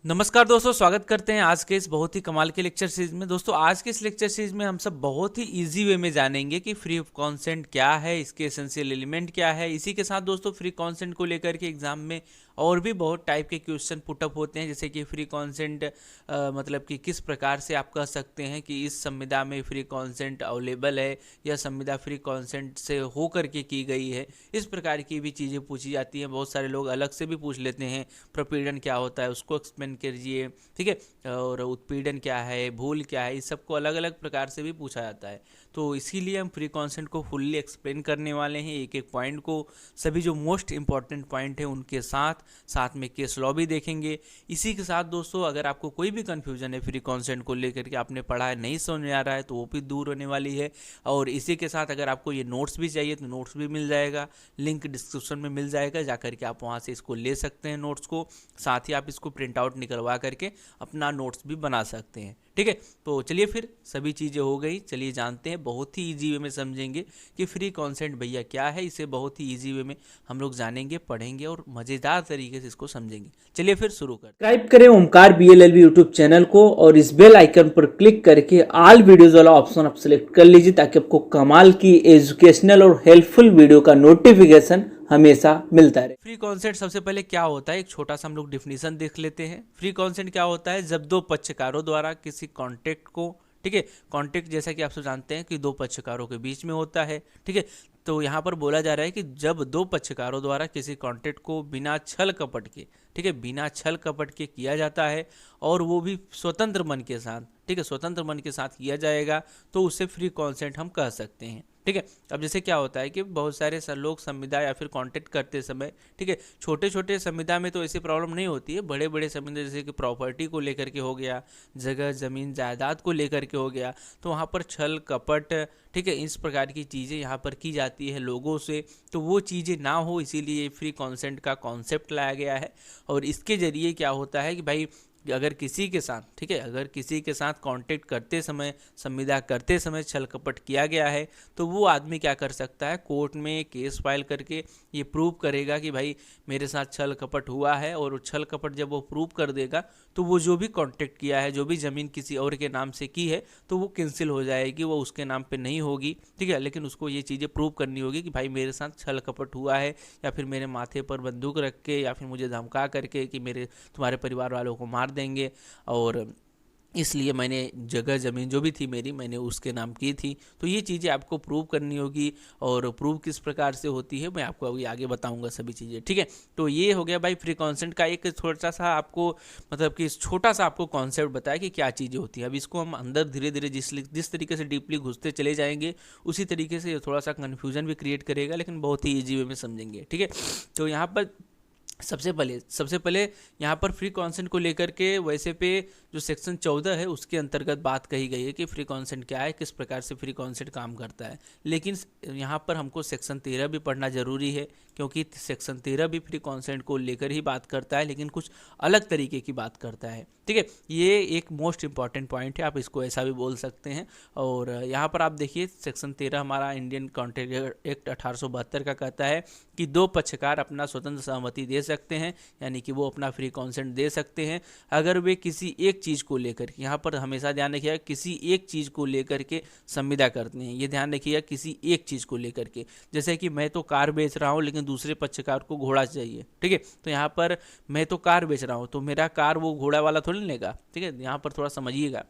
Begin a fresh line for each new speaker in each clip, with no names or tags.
नमस्कार दोस्तों, स्वागत करते हैं आज के इस बहुत ही कमाल के लेक्चर सीरीज में। दोस्तों आज के इस लेक्चर सीरीज में हम सब बहुत ही इजी वे में जानेंगे कि फ्री कॉन्सेंट क्या है, इसके एसेंशियल एलिमेंट क्या है। इसी के साथ दोस्तों फ्री कॉन्सेंट को लेकर के एग्जाम में और भी बहुत टाइप के क्वेश्चन पुटअप होते हैं, जैसे कि फ्री कॉन्सेंट मतलब कि किस प्रकार से आप कह सकते हैं कि इस संविदा में फ्री कॉन्सेंट अवेलेबल है या संविदा फ्री कॉन्सेंट से हो करके की गई है। इस प्रकार की भी चीज़ें पूछी जाती हैं। बहुत सारे लोग अलग से भी पूछ लेते हैं, प्रपीड़न क्या होता है उसको एक्सप्लेन कीजिए, ठीक है, और उत्पीड़न क्या है, भूल क्या है, इस सबको अलग अलग प्रकार से भी पूछा जाता है। तो इसीलिए हम फ्री कॉन्सेंट को फुल्ली एक्सप्लेन करने वाले हैं, एक एक पॉइंट को, सभी जो मोस्ट इंपॉर्टेंट पॉइंट है उनके साथ साथ में केस लॉ भी देखेंगे। इसी के साथ दोस्तों अगर आपको कोई भी कन्फ्यूजन है फ्री कॉन्सेंट को लेकर के, आपने पढ़ा है नहीं समझ में आ रहा है, तो वो भी दूर होने वाली है। और इसी के साथ अगर आपको ये नोट्स भी चाहिए तो नोट्स भी मिल जाएगा, लिंक डिस्क्रिप्शन में मिल जाएगा, जा करके आप वहाँ से इसको ले सकते हैं नोट्स को। साथ ही आप इसको प्रिंट आउट निकलवा करके अपना नोट्स भी बना सकते हैं, ठीक है। तो चलिए फिर सभी चीज़ें हो गई, चलिए जानते हैं, बहुत ही इजी वे में समझेंगे कि फ्री कॉन्सेंट भैया क्या है। इसे बहुत ही इजी वे में हम लोग जानेंगे, पढ़ेंगे और मज़ेदार तरीके से इसको समझेंगे। चलिए फिर शुरू कर।
सब्सक्राइब करें ओमकार BLLB यूट्यूब चैनल को और इस बेल आइकन पर क्लिक करके ऑल वीडियोस वाला ऑप्शन आप सेलेक्ट कर लीजिए, ताकि आपको कमाल की एजुकेशनल और हेल्पफुल वीडियो का नोटिफिकेशन हमेशा मिलता रहे।
फ्री कॉन्सेंट सबसे पहले क्या होता है, एक छोटा सा हम लोग डिफिनीशन देख लेते हैं। फ्री कॉन्सेंट क्या होता है, जब दो पक्षकारों द्वारा किसी कॉन्ट्रैक्ट को, ठीक है, कॉन्ट्रैक्ट जैसा कि आप सब जानते हैं कि दो पक्षकारों के बीच में होता है, ठीक है। तो यहाँ पर बोला जा रहा है कि जब दो पक्षकारों द्वारा किसी कॉन्ट्रैक्ट को बिना छल कपट के, ठीक है, बिना छल कपट के किया जाता है और वो भी स्वतंत्र मन के साथ, ठीक है, स्वतंत्र मन के साथ किया जाएगा, तो उससे फ्री कॉन्सेंट हम कह सकते हैं, ठीक है। अब जैसे क्या होता है कि बहुत सारे लोग संविदा या फिर कॉन्ट्रैक्ट करते समय, ठीक है, छोटे छोटे संविदा में तो ऐसी प्रॉब्लम नहीं होती है, बड़े बड़े संविदा जैसे कि प्रॉपर्टी को लेकर के हो गया, जगह जमीन जायदाद को लेकर के हो गया, तो वहाँ पर छल कपट, ठीक है, इस प्रकार की चीज़ें यहाँ पर की जाती है लोगों से, तो वो चीज़ें ना हो, इसीलिए फ्री कॉन्सेंट का कॉन्सेप्ट लाया गया है। और इसके ज़रिए क्या होता है कि भाई अगर किसी के साथ, ठीक है, अगर किसी के साथ कांटेक्ट करते समय, संविदा करते समय छल कपट किया गया है, तो वो आदमी क्या कर सकता है, कोर्ट में केस फाइल करके ये प्रूव करेगा कि भाई मेरे साथ छल कपट हुआ है। और छल कपट जब वो प्रूव कर देगा तो वो जो भी कांटेक्ट किया है, जो भी ज़मीन किसी और के नाम से की है, तो वो कैंसिल हो जाएगी, वो उसके नाम पे नहीं होगी, ठीक है। लेकिन उसको ये चीज़ें प्रूव करनी होगी कि भाई मेरे साथ छल कपट हुआ है, या फिर मेरे माथे पर बंदूक रख के, या फिर मुझे धमका करके कि मेरे तुम्हारे परिवार वालों को मार देंगे, और इसलिए मैंने जगह ज़मीन जो भी थी मेरी, मैंने उसके नाम की थी। तो ये चीज़ें आपको प्रूव करनी होगी, और प्रूव किस प्रकार से होती है मैं आपको अभी आगे बताऊंगा सभी चीज़ें, ठीक है। तो ये हो गया भाई फ्री कॉन्सेंट का एक छोटा सा आपको, मतलब कि छोटा सा आपको कॉन्सेप्ट बताया कि क्या चीज़ें होती है। अब इसको हम अंदर धीरे धीरे जिस तरीके से डीपली घुसते चले जाएंगे, उसी तरीके से थोड़ा सा कन्फ्यूजन भी क्रिएट करेगा, लेकिन बहुत ही ईजी वे में समझेंगे, ठीक है। तो यहाँ पर सबसे पहले यहाँ पर फ्री कॉन्सेंट को लेकर के वैसे पे जो सेक्शन 14 है उसके अंतर्गत बात कही गई है कि फ्री कॉन्सेंट क्या है, किस प्रकार से फ्री कॉन्सेंट काम करता है। लेकिन यहाँ पर हमको सेक्शन 13 भी पढ़ना जरूरी है, क्योंकि सेक्शन 13 भी फ्री कॉन्सेंट को लेकर ही बात करता है, लेकिन कुछ अलग तरीके की बात करता है, ठीक है। ये एक मोस्ट इंपॉर्टेंट पॉइंट है, आप इसको ऐसा भी बोल सकते हैं। और यहाँ पर आप देखिए सेक्शन 13 हमारा इंडियन कॉन्ट्रैक्ट एक्ट 1872 का कहता है कि दो पक्षकार अपना स्वतंत्र सहमति दे सकते हैं, यानी कि वो अपना फ्री कॉन्सेंट दे सकते हैं अगर वे किसी एक चीज़ को लेकर, यहाँ पर हमेशा ध्यान रखिएगा, किसी एक चीज़ को लेकर के संविदा करते हैं। ये ध्यान रखिएगा, किसी एक चीज़ को लेकर के, जैसे कि मैं तो कार बेच रहा हूँ लेकिन दूसरे पक्षकार को घोड़ा चाहिए, ठीक है। तो यहाँ पर मैं तो कार बेच रहा हूँ, तो मेरा कार वो घोड़ा वाला थोड़ी लेगा, ठीक है। यहाँ पर थोड़ा समझिएगा,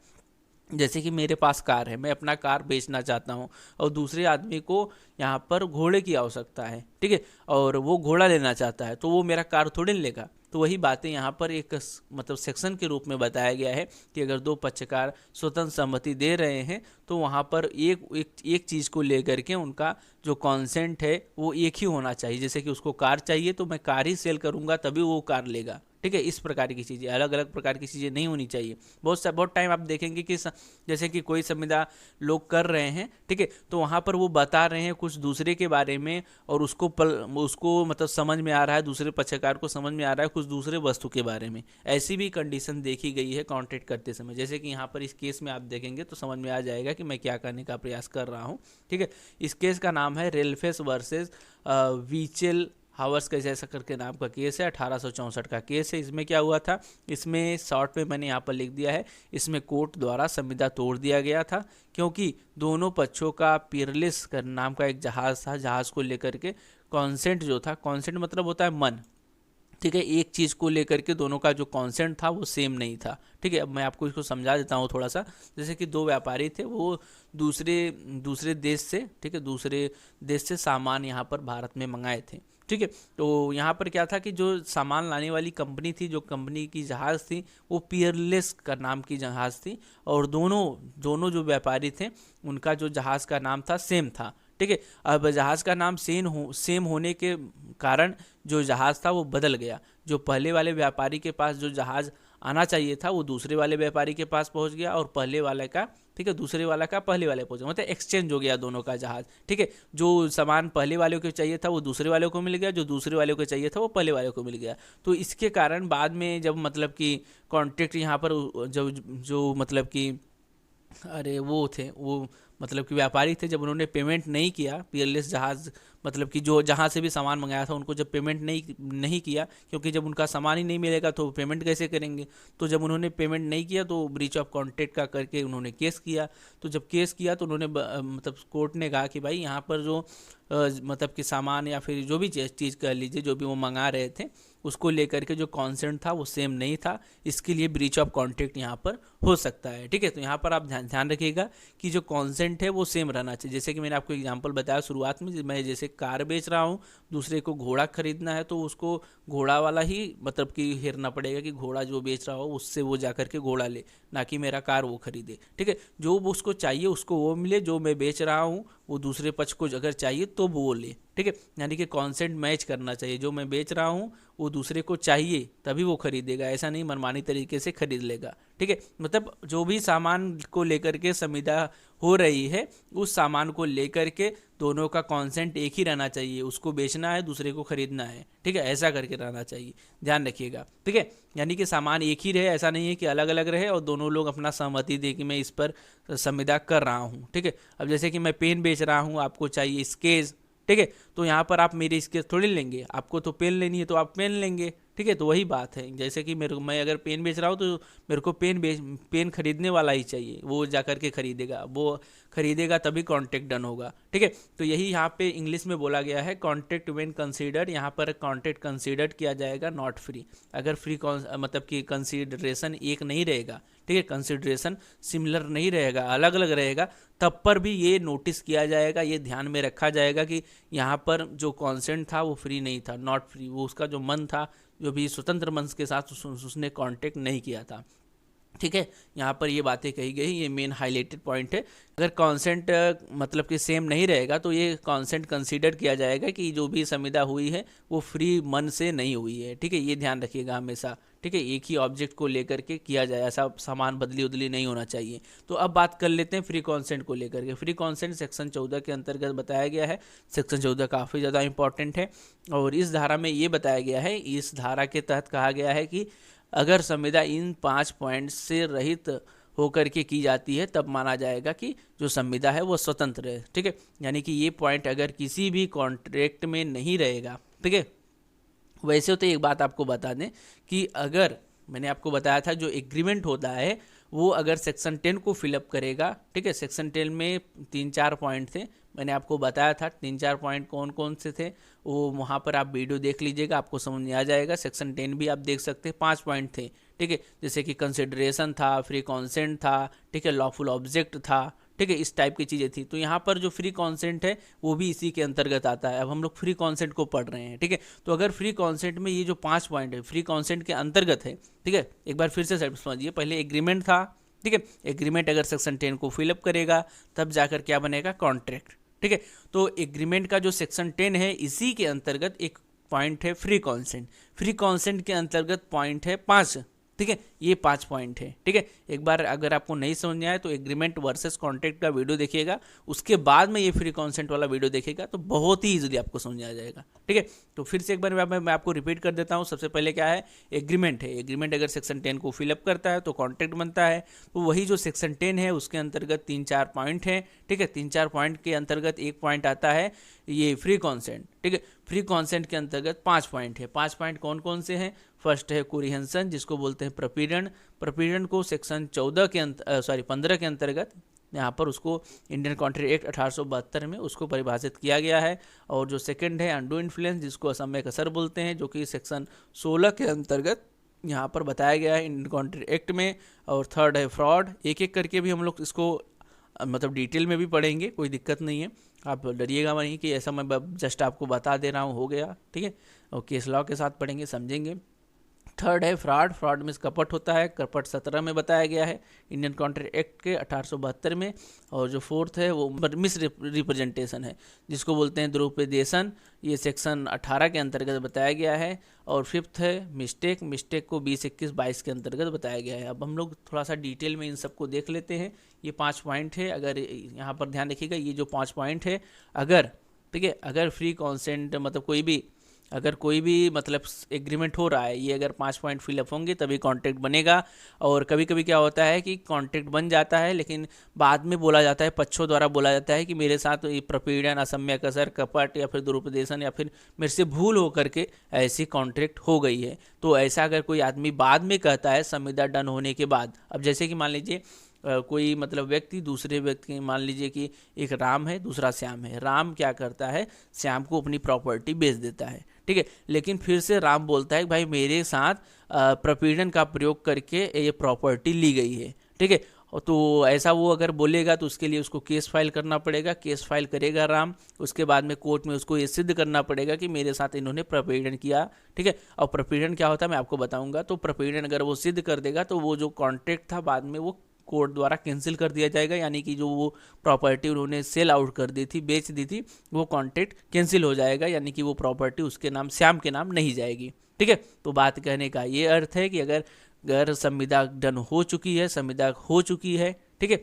जैसे कि मेरे पास कार है, मैं अपना कार बेचना चाहता हूँ, और दूसरे आदमी को यहाँ पर घोड़े की आवश्यकता है, ठीक है, और वो घोड़ा लेना चाहता है, तो वो मेरा कार थोड़ी लेगा। तो वही बातें यहाँ पर एक मतलब सेक्शन के रूप में बताया गया है कि अगर दो पक्षकार स्वतंत्र सहमति दे रहे हैं, तो वहाँ पर एक चीज़ को लेकर के उनका जो कॉन्सेंट है वो एक ही होना चाहिए। जैसे कि उसको कार चाहिए तो मैं कार ही सेल करूँगा तभी वो कार लेगा, ठीक है। इस प्रकार की चीज़ें, अलग अलग प्रकार की चीज़ें नहीं होनी चाहिए। बहुत टाइम आप देखेंगे कि जैसे कि कोई संविदा लोग कर रहे हैं, ठीक है, तो वहाँ पर वो बता रहे हैं कुछ दूसरे के बारे में, और उसको मतलब समझ में आ रहा है, दूसरे पक्षकार को समझ में आ रहा है कुछ दूसरे वस्तु के बारे में। ऐसी भी कंडीशन देखी गई है कॉन्ट्रैक्ट करते समय, जैसे कि यहाँ पर इस केस में आप देखेंगे तो समझ में आ जाएगा कि मैं क्या करने का प्रयास कर रहा हूँ, ठीक है। इस केस का नाम है रेलफेस वर्सेस वीचेल हावर्स का ऐसा करके नाम का केस है, 1864 का केस है। इसमें क्या हुआ था, इसमें शॉर्ट में मैंने यहाँ पर लिख दिया है, इसमें कोर्ट द्वारा संविदा तोड़ दिया गया था, क्योंकि दोनों पक्षों का पीरलेस नाम का एक जहाज़ था, जहाज़ को लेकर के कॉन्सेंट जो था, कॉन्सेंट मतलब होता है मन, ठीक है, एक चीज़ को लेकर के दोनों का जो कॉन्सेंट था वो सेम नहीं था। ठीक है, अब मैं आपको इसको समझा देता हूँ थोड़ा सा। जैसे कि दो व्यापारी थे, वो दूसरे दूसरे देश से, ठीक है, दूसरे देश से सामान यहाँ पर भारत में मंगाए थे। ठीक है, तो यहाँ पर क्या था कि जो सामान लाने वाली कंपनी थी, जो कंपनी की जहाज़ थी, वो पियरलेस का नाम की जहाज़ थी, और दोनों जो व्यापारी थे उनका जो जहाज़ का नाम था सेम था। ठीक है, अब जहाज़ का नाम सेम होने के कारण जो जहाज़ था वो बदल गया। जो पहले वाले व्यापारी के पास जो जहाज़ आना चाहिए था वो दूसरे वाले व्यापारी के पास पहुंच गया, और पहले वाले का, ठीक है, दूसरे वाला का पहले वाले पहुंच गया, मतलब एक्सचेंज हो गया दोनों का जहाज़। ठीक है, जो सामान पहले वाले को चाहिए था वो दूसरे वाले को मिल गया, जो दूसरे वाले को चाहिए था वो पहले वाले को मिल गया। तो इसके कारण बाद में जब मतलब कि कॉन्ट्रैक्ट यहाँ पर जो मतलब कि अरे वो थे, वो मतलब कि व्यापारी थे, जब उन्होंने पेमेंट नहीं किया, पीयरलेस जहाज़ मतलब कि जो जहाँ से भी सामान मंगाया था उनको जब पेमेंट नहीं किया, क्योंकि जब उनका सामान ही नहीं मिलेगा तो पेमेंट कैसे करेंगे। तो जब उन्होंने पेमेंट नहीं किया तो ब्रीच ऑफ कॉन्ट्रैक्ट का करके उन्होंने केस किया। तो जब केस किया तो उन्होंने मतलब कोर्ट ने कहा कि भाई यहाँ पर जो मतलब कि सामान या फिर जो भी चीज़ कह लीजिए, जो भी वो मंगा रहे थे, उसको लेकर के जो कॉन्सेंट था वो सेम नहीं था, इसके लिए ब्रीच ऑफ कॉन्ट्रैक्ट यहाँ पर हो सकता है। ठीक है, तो यहाँ पर आप ध्यान रखिएगा कि जो कॉन्सेंट है वो सेम रहना चाहिए। जैसे कि मैंने आपको एग्जांपल बताया शुरुआत में, मैं जैसे कार बेच रहा हूँ, दूसरे को घोड़ा खरीदना है, तो उसको घोड़ा वाला ही मतलब कि हेरना पड़ेगा कि घोड़ा जो बेच रहा हो उससे वो जा करके घोड़ा ले, ना कि मेरा कार वो खरीदे। ठीक है, जो उसको चाहिए उसको वो मिले, जो मैं बेच रहा हूँ वो दूसरे पक्ष को अगर चाहिए तो वो ले। ठीक है, यानी कि कॉन्सेंट मैच करना चाहिए, जो मैं बेच रहा हूँ वो दूसरे को चाहिए तभी वो खरीदेगा, ऐसा नहीं मनमानी तरीके से खरीद लेगा। ठीक है, मतलब जो भी सामान को लेकर के संविदा हो रही है, उस सामान को लेकर के दोनों का कॉन्सेंट एक ही रहना चाहिए, उसको बेचना है दूसरे को खरीदना है। ठीक है, ऐसा करके रहना चाहिए, ध्यान रखिएगा। ठीक है, यानी कि सामान एक ही रहे, ऐसा नहीं है कि अलग अलग रहे और दोनों लोग अपना सहमति दे कि मैं इस पर संविदा कर रहा हूँ। ठीक है, अब जैसे कि मैं पेन बेच रहा हूँ, आपको चाहिए स्केच, ठीक है, तो यहाँ पर आप मेरी स्केच थोड़ी लेंगे, आपको तो पेन लेनी है तो आप पेन लेंगे। ठीक है, तो वही बात है, जैसे कि मैं अगर पेन बेच रहा हूँ तो मेरे को पेन खरीदने वाला ही चाहिए, वो जा कर के खरीदेगा, वो खरीदेगा तभी कॉन्ट्रैक्ट डन होगा। ठीक है, तो यही यहाँ पे इंग्लिश में बोला गया है, कॉन्ट्रैक्ट व्हेन कंसीडर्ड, यहाँ पर कॉन्ट्रैक्ट कंसीडर्ड किया जाएगा, नॉट फ्री। अगर फ्री मतलब कि कंसीडरेशन एक नहीं रहेगा, ठीक है, कंसीडरेशन सिमिलर नहीं रहेगा, अलग अलग रहेगा, तब पर भी ये नोटिस किया जाएगा, ये ध्यान में रखा जाएगा कि यहाँ पर जो कॉन्सेंट था वो फ्री नहीं था, नॉट फ्री, वो उसका जो मन था, जो भी स्वतंत्र मन के साथ उसने कॉन्टेक्ट नहीं किया था। ठीक है, यहाँ पर ये बातें कही गई, ये मेन हाईलाइटेड पॉइंट है। अगर कॉन्सेंट मतलब कि सेम नहीं रहेगा तो ये कॉन्सेंट कंसीडर किया जाएगा कि जो भी संविदा हुई है वो फ्री मन से नहीं हुई है। ठीक है, ये ध्यान रखिएगा हमेशा। ठीक है, एक ही ऑब्जेक्ट को लेकर के किया जाए, ऐसा सामान बदली उदली नहीं होना चाहिए। तो अब बात कर लेते हैं फ्री कॉन्सेंट को लेकर के। फ्री कॉन्सेंट सेक्शन 14 के अंतर्गत बताया गया है। सेक्शन 14 काफ़ी ज़्यादा इंपॉर्टेंट है, और इस धारा में ये बताया गया है, इस धारा के तहत कहा गया है कि अगर संविदा इन 5 पॉइंट से रहित होकर के की जाती है तब माना जाएगा कि जो संविदा है वो स्वतंत्र है। ठीक है, यानी कि ये पॉइंट अगर किसी भी कॉन्ट्रैक्ट में नहीं रहेगा, ठीक है। वैसे तो एक बात आपको बता दें कि अगर मैंने आपको बताया था जो एग्रीमेंट होता है वो अगर सेक्शन 10 को फिलअप करेगा, ठीक है, सेक्शन 10 में 3-4 पॉइंट थे, मैंने आपको बताया था 3-4 पॉइंट कौन कौन से थे, वो वहाँ पर आप वीडियो देख लीजिएगा, आपको समझ में आ जाएगा। सेक्शन 10 भी आप देख सकते हैं, 5 पॉइंट थे। ठीक है, जैसे कि कंसिडरेशन था, फ्री कॉन्सेंट था, ठीक है, लॉफुल ऑब्जेक्ट था, ठीक है, इस टाइप की चीज़ें थी। तो यहाँ पर जो फ्री कॉन्सेंट है वो भी इसी के अंतर्गत आता है। अब हम लोग फ्री कॉन्सेंट को पढ़ रहे हैं। ठीक है, तो अगर फ्री कॉन्सेंट में ये जो 5 पॉइंट है फ्री कॉन्सेंट के अंतर्गत है, ठीक है, एक बार फिर से समझिए। पहले एग्रीमेंट था, ठीक है, एग्रीमेंट अगर सेक्शन 10 को फिलअप करेगा तब जाकर क्या बनेगा, कॉन्ट्रैक्ट। ठीक है, तो एग्रीमेंट का जो सेक्शन 10 है इसी के अंतर्गत एक पॉइंट है फ्री कॉन्सेंट। फ्री कॉन्सेंट के अंतर्गत पॉइंट है 5। ठीक है, ये 5 पॉइंट है। ठीक है, एक बार अगर आपको नहीं समझ में आए तो एग्रीमेंट वर्सेस कॉन्ट्रैक्ट का वीडियो देखिएगा, उसके बाद में ये फ्री कॉन्सेंट वाला वीडियो देखिएगा तो बहुत ही इजीली आपको समझ आ जाएगा। ठीक है, तो फिर से एक बार मैं आपको रिपीट कर देता हूँ। सबसे पहले क्या है, एग्रीमेंट है। एग्रीमेंट अगर सेक्शन 10 को फिलअप करता है तो कॉन्ट्रैक्ट बनता है। तो वही जो सेक्शन 10 है उसके अंतर्गत 3-4 पॉइंट हैं। ठीक है, 3-4 पॉइंट के अंतर्गत एक पॉइंट आता है ये फ्री कॉन्सेंट। ठीक है। फ्री कॉन्सेंट के अंतर्गत 5 पॉइंट है। 5 पॉइंट कौन कौन से हैं? फर्स्ट है कोरिहंसन, जिसको बोलते हैं प्रपीड़न। प्रपीड़न को सेक्शन 15 के अंतर्गत यहाँ पर उसको इंडियन कॉन्ट्रैक्ट एक्ट 1872 में उसको परिभाषित किया गया है। और जो सेकंड है अनडू इन्फ्लुएंस, जिसको असम्यक असर बोलते हैं, जो कि सेक्शन 16 के अंतर्गत यहाँ पर बताया गया है इंडियन कॉन्ट्रैक्ट एक्ट में। और थर्ड है फ्रॉड। एक एक करके भी हम लोग इसको मतलब डिटेल में भी पढ़ेंगे, कोई दिक्कत नहीं है, आप डरिएगा नहीं कि ऐसा मैं जस्ट आपको बता दे रहा हूँ हो गया, ठीक है। और केस लॉ के साथ पढ़ेंगे, समझेंगे। थर्ड है फ्रॉड। फ्रॉड में कपट होता है, कपट 17 में बताया गया है इंडियन कॉन्ट्रैक्ट एक्ट के 1872 में। और जो फोर्थ है वो मिस रिप्रेजेंटेशन है, जिसको बोलते हैं दुरुपदेशन, ये सेक्शन 18 के अंतर्गत बताया गया है। और फिफ्थ है मिस्टेक। मिस्टेक को 20, 21, 22 के अंतर्गत बताया गया है। अब हम लोग थोड़ा सा डिटेल में इन सबको देख लेते हैं। ये 5 पॉइंट है, अगर यहाँ पर ध्यान रखिएगा, ये जो 5 पॉइंट है, अगर ठीक है, अगर फ्री कॉन्सेंट मतलब कोई भी मतलब एग्रीमेंट हो रहा है, ये अगर 5 पॉइंट फिलअप होंगे तभी कॉन्ट्रैक्ट बनेगा। और कभी कभी क्या होता है कि कॉन्ट्रैक्ट बन जाता है, लेकिन बाद में बोला जाता है, पक्षों द्वारा बोला जाता है कि मेरे साथ ये प्रपीड़न, असम्यक असर, कपट या फिर दुरुपदेशन या फिर मेरे से भूल हो करके ऐसी कॉन्ट्रैक्ट हो गई है। तो ऐसा अगर कोई आदमी बाद में कहता है संविदा डन होने के बाद, अब जैसे कि मान लीजिए कोई मतलब व्यक्ति दूसरे व्यक्ति, मान लीजिए कि एक राम है दूसरा श्याम है, राम क्या करता है, श्याम को अपनी प्रॉपर्टी बेच देता है, ठीक है। लेकिन फिर से राम बोलता है कि भाई मेरे साथ प्रपीड़न का प्रयोग करके ये प्रॉपर्टी ली गई है, ठीक है। तो ऐसा वो अगर बोलेगा तो उसके लिए उसको केस फाइल करना पड़ेगा। केस फाइल करेगा राम, उसके बाद में कोर्ट में उसको ये सिद्ध करना पड़ेगा कि मेरे साथ इन्होंने प्रपीड़न किया, ठीक है। और प्रपीड़न क्या होता है मैं आपको बताऊंगा। तो प्रपीड़न अगर वो सिद्ध कर देगा तो वो जो कॉन्ट्रैक्ट था बाद में वो कोर्ट द्वारा कैंसिल कर दिया जाएगा, यानी कि जो वो प्रॉपर्टी उन्होंने सेल आउट कर दी थी, बेच दी थी, वो कॉन्ट्रैक्ट कैंसिल हो जाएगा, यानी कि वो प्रॉपर्टी उसके नाम, श्याम के नाम नहीं जाएगी, ठीक है। तो बात कहने का ये अर्थ है कि अगर संविदा डन हो चुकी है, संविदा हो चुकी है, ठीक है,